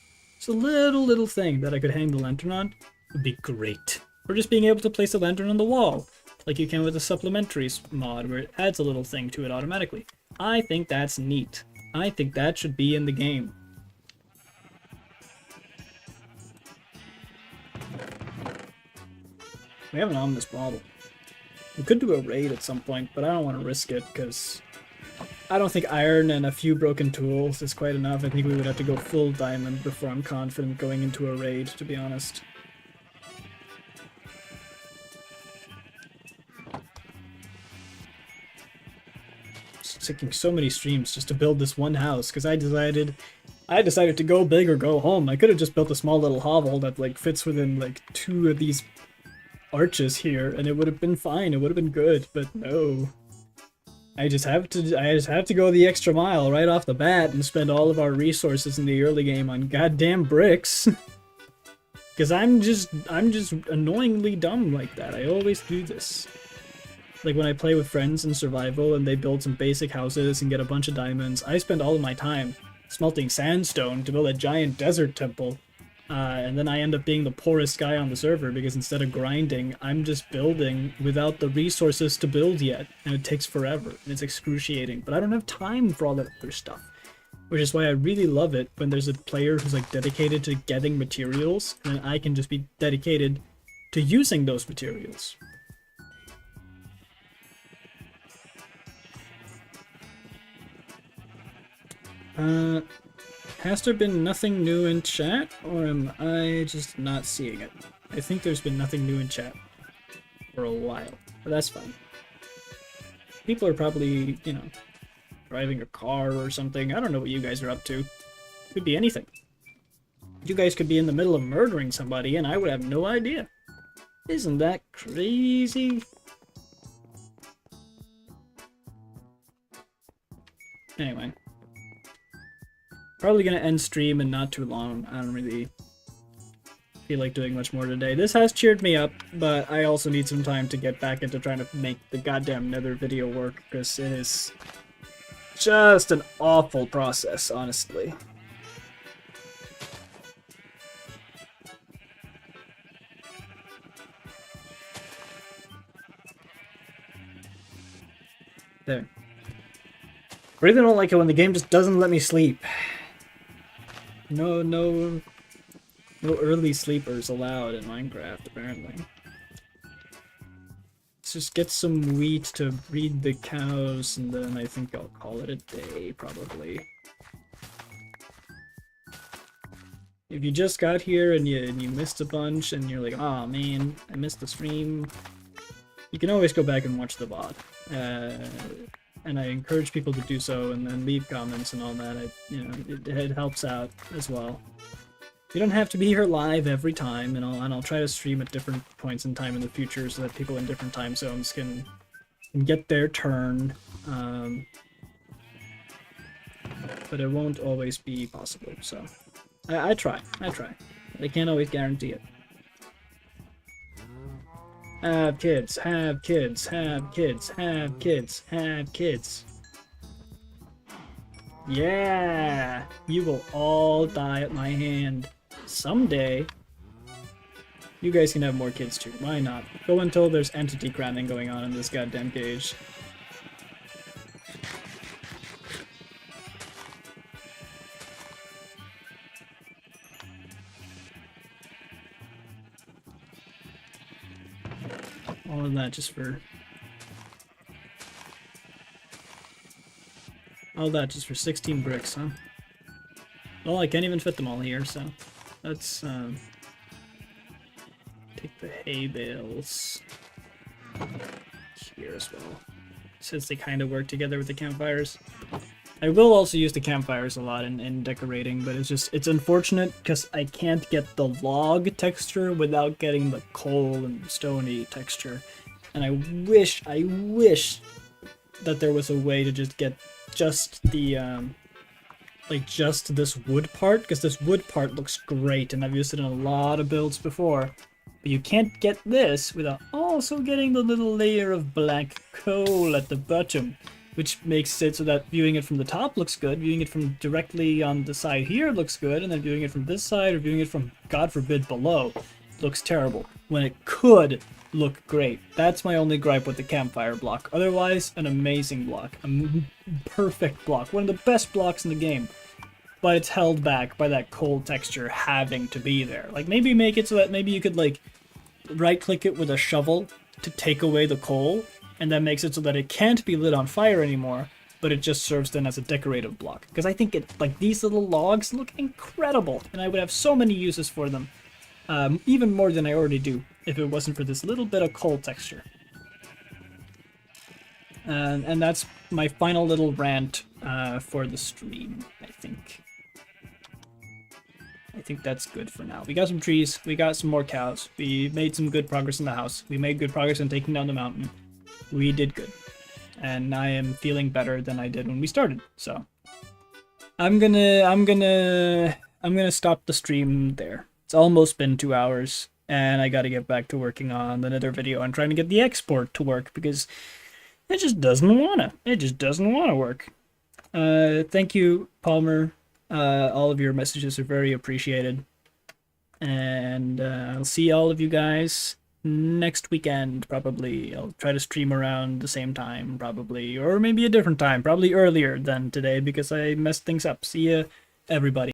Just a little thing that I could hang the lantern on would be great. Or just being able to place a lantern on the wall, like you can with the supplementaries mod, where it adds a little thing to it automatically. I think that's neat. I think that should be in the game. We have an ominous bottle. We could do a raid at some point, but I don't want to risk it, because I don't think iron and a few broken tools is quite enough. I think we would have to go full diamond before I'm confident going into a raid, to be honest. It's taking so many streams just to build this one house, because I decided to go big or go home. I could have just built a small little hovel that like fits within like 2 of these arches here, and it would have been fine. It would have been good, but no. I just have to go the extra mile right off the bat and spend all of our resources in the early game on goddamn bricks. Because I'm just annoyingly dumb like that. I always do this. Like when I play with friends in survival and they build some basic houses and get a bunch of diamonds, I spend all of my time smelting sandstone to build a giant desert temple. And then I end up being the poorest guy on the server because instead of grinding, I'm just building without the resources to build yet. And it takes forever, and it's excruciating. But I don't have time for all that other stuff. Which is why I really love it when there's a player who's like dedicated to getting materials, and I can just be dedicated to using those materials. Has there been nothing new in chat, or am I just not seeing it? I think there's been nothing new in chat for a while, but that's fine. People are probably, you know, driving a car or something. I don't know what you guys are up to. Could be anything. You guys could be in the middle of murdering somebody and I would have no idea. Isn't that crazy? Anyway. Probably gonna end stream in not too long. I don't really feel like doing much more today. This has cheered me up, but I also need some time to get back into trying to make the goddamn Nether video work, because it is just an awful process, honestly. There. I really don't like it when the game just doesn't let me sleep. No early sleepers allowed in Minecraft, apparently. Let's just get some wheat to breed the cows, and then I think I'll call it a day, probably. If you just got here and you missed a bunch, and you're like, "Aw, man, I missed the stream," you can always go back and watch the VOD. And I encourage people to do so, and then leave comments and all that. It helps out as well. You don't have to be here live every time, and I'll try to stream at different points in time in the future so that people in different time zones can get their turn. But it won't always be possible, so I try. I can't always guarantee it. Have kids, have kids, have kids, have kids, have kids. Yeah! You will all die at my hand. Someday. You guys can have more kids too. Why not? Go until there's entity crowning going on in this goddamn cage. All of that just for... All that just for 16 bricks, huh? Well, I can't even fit them all here, so... Let's, take the hay bales here as well, since they kind of work together with the campfires. I will also use the campfires a lot in decorating, but it's unfortunate because I can't get the log texture without getting the coal and stony texture. And I wish that there was a way to just get just the, like just this wood part, because this wood part looks great and I've used it in a lot of builds before. But you can't get this without also getting the little layer of black coal at the bottom. which makes it so that viewing it from the top looks good, viewing it from directly on the side here looks good, and then viewing it from this side or viewing it from, God forbid, below looks terrible, when it could look great. That's my only gripe with the campfire block. Otherwise, an amazing block. A perfect block. One of the best blocks in the game. But it's held back by that coal texture having to be there. Like, maybe make it so that maybe you could, like, right-click it with a shovel to take away the coal, and that makes it so that it can't be lit on fire anymore, but it just serves then as a decorative block. Because I think it, like, these little logs look incredible, and I would have so many uses for them. Even more than I already do, if it wasn't for this little bit of coal texture. And that's my final little rant for the stream, I think. I think that's good for now. We got some trees, we got some more cows, we made some good progress in the house, we made good progress in taking down the mountain. We did good. And I am feeling better than I did when we started, so. I'm gonna stop the stream there. It's almost been 2 hours, and I gotta get back to working on another video and trying to get the export to work, because it just doesn't wanna. It just doesn't wanna work. Thank you, Palmer. All of your messages are very appreciated. And I'll see all of you guys next weekend, probably. I'll try to stream around the same time, probably. Or maybe a different time, probably earlier than today, because I messed things up. See ya, everybody.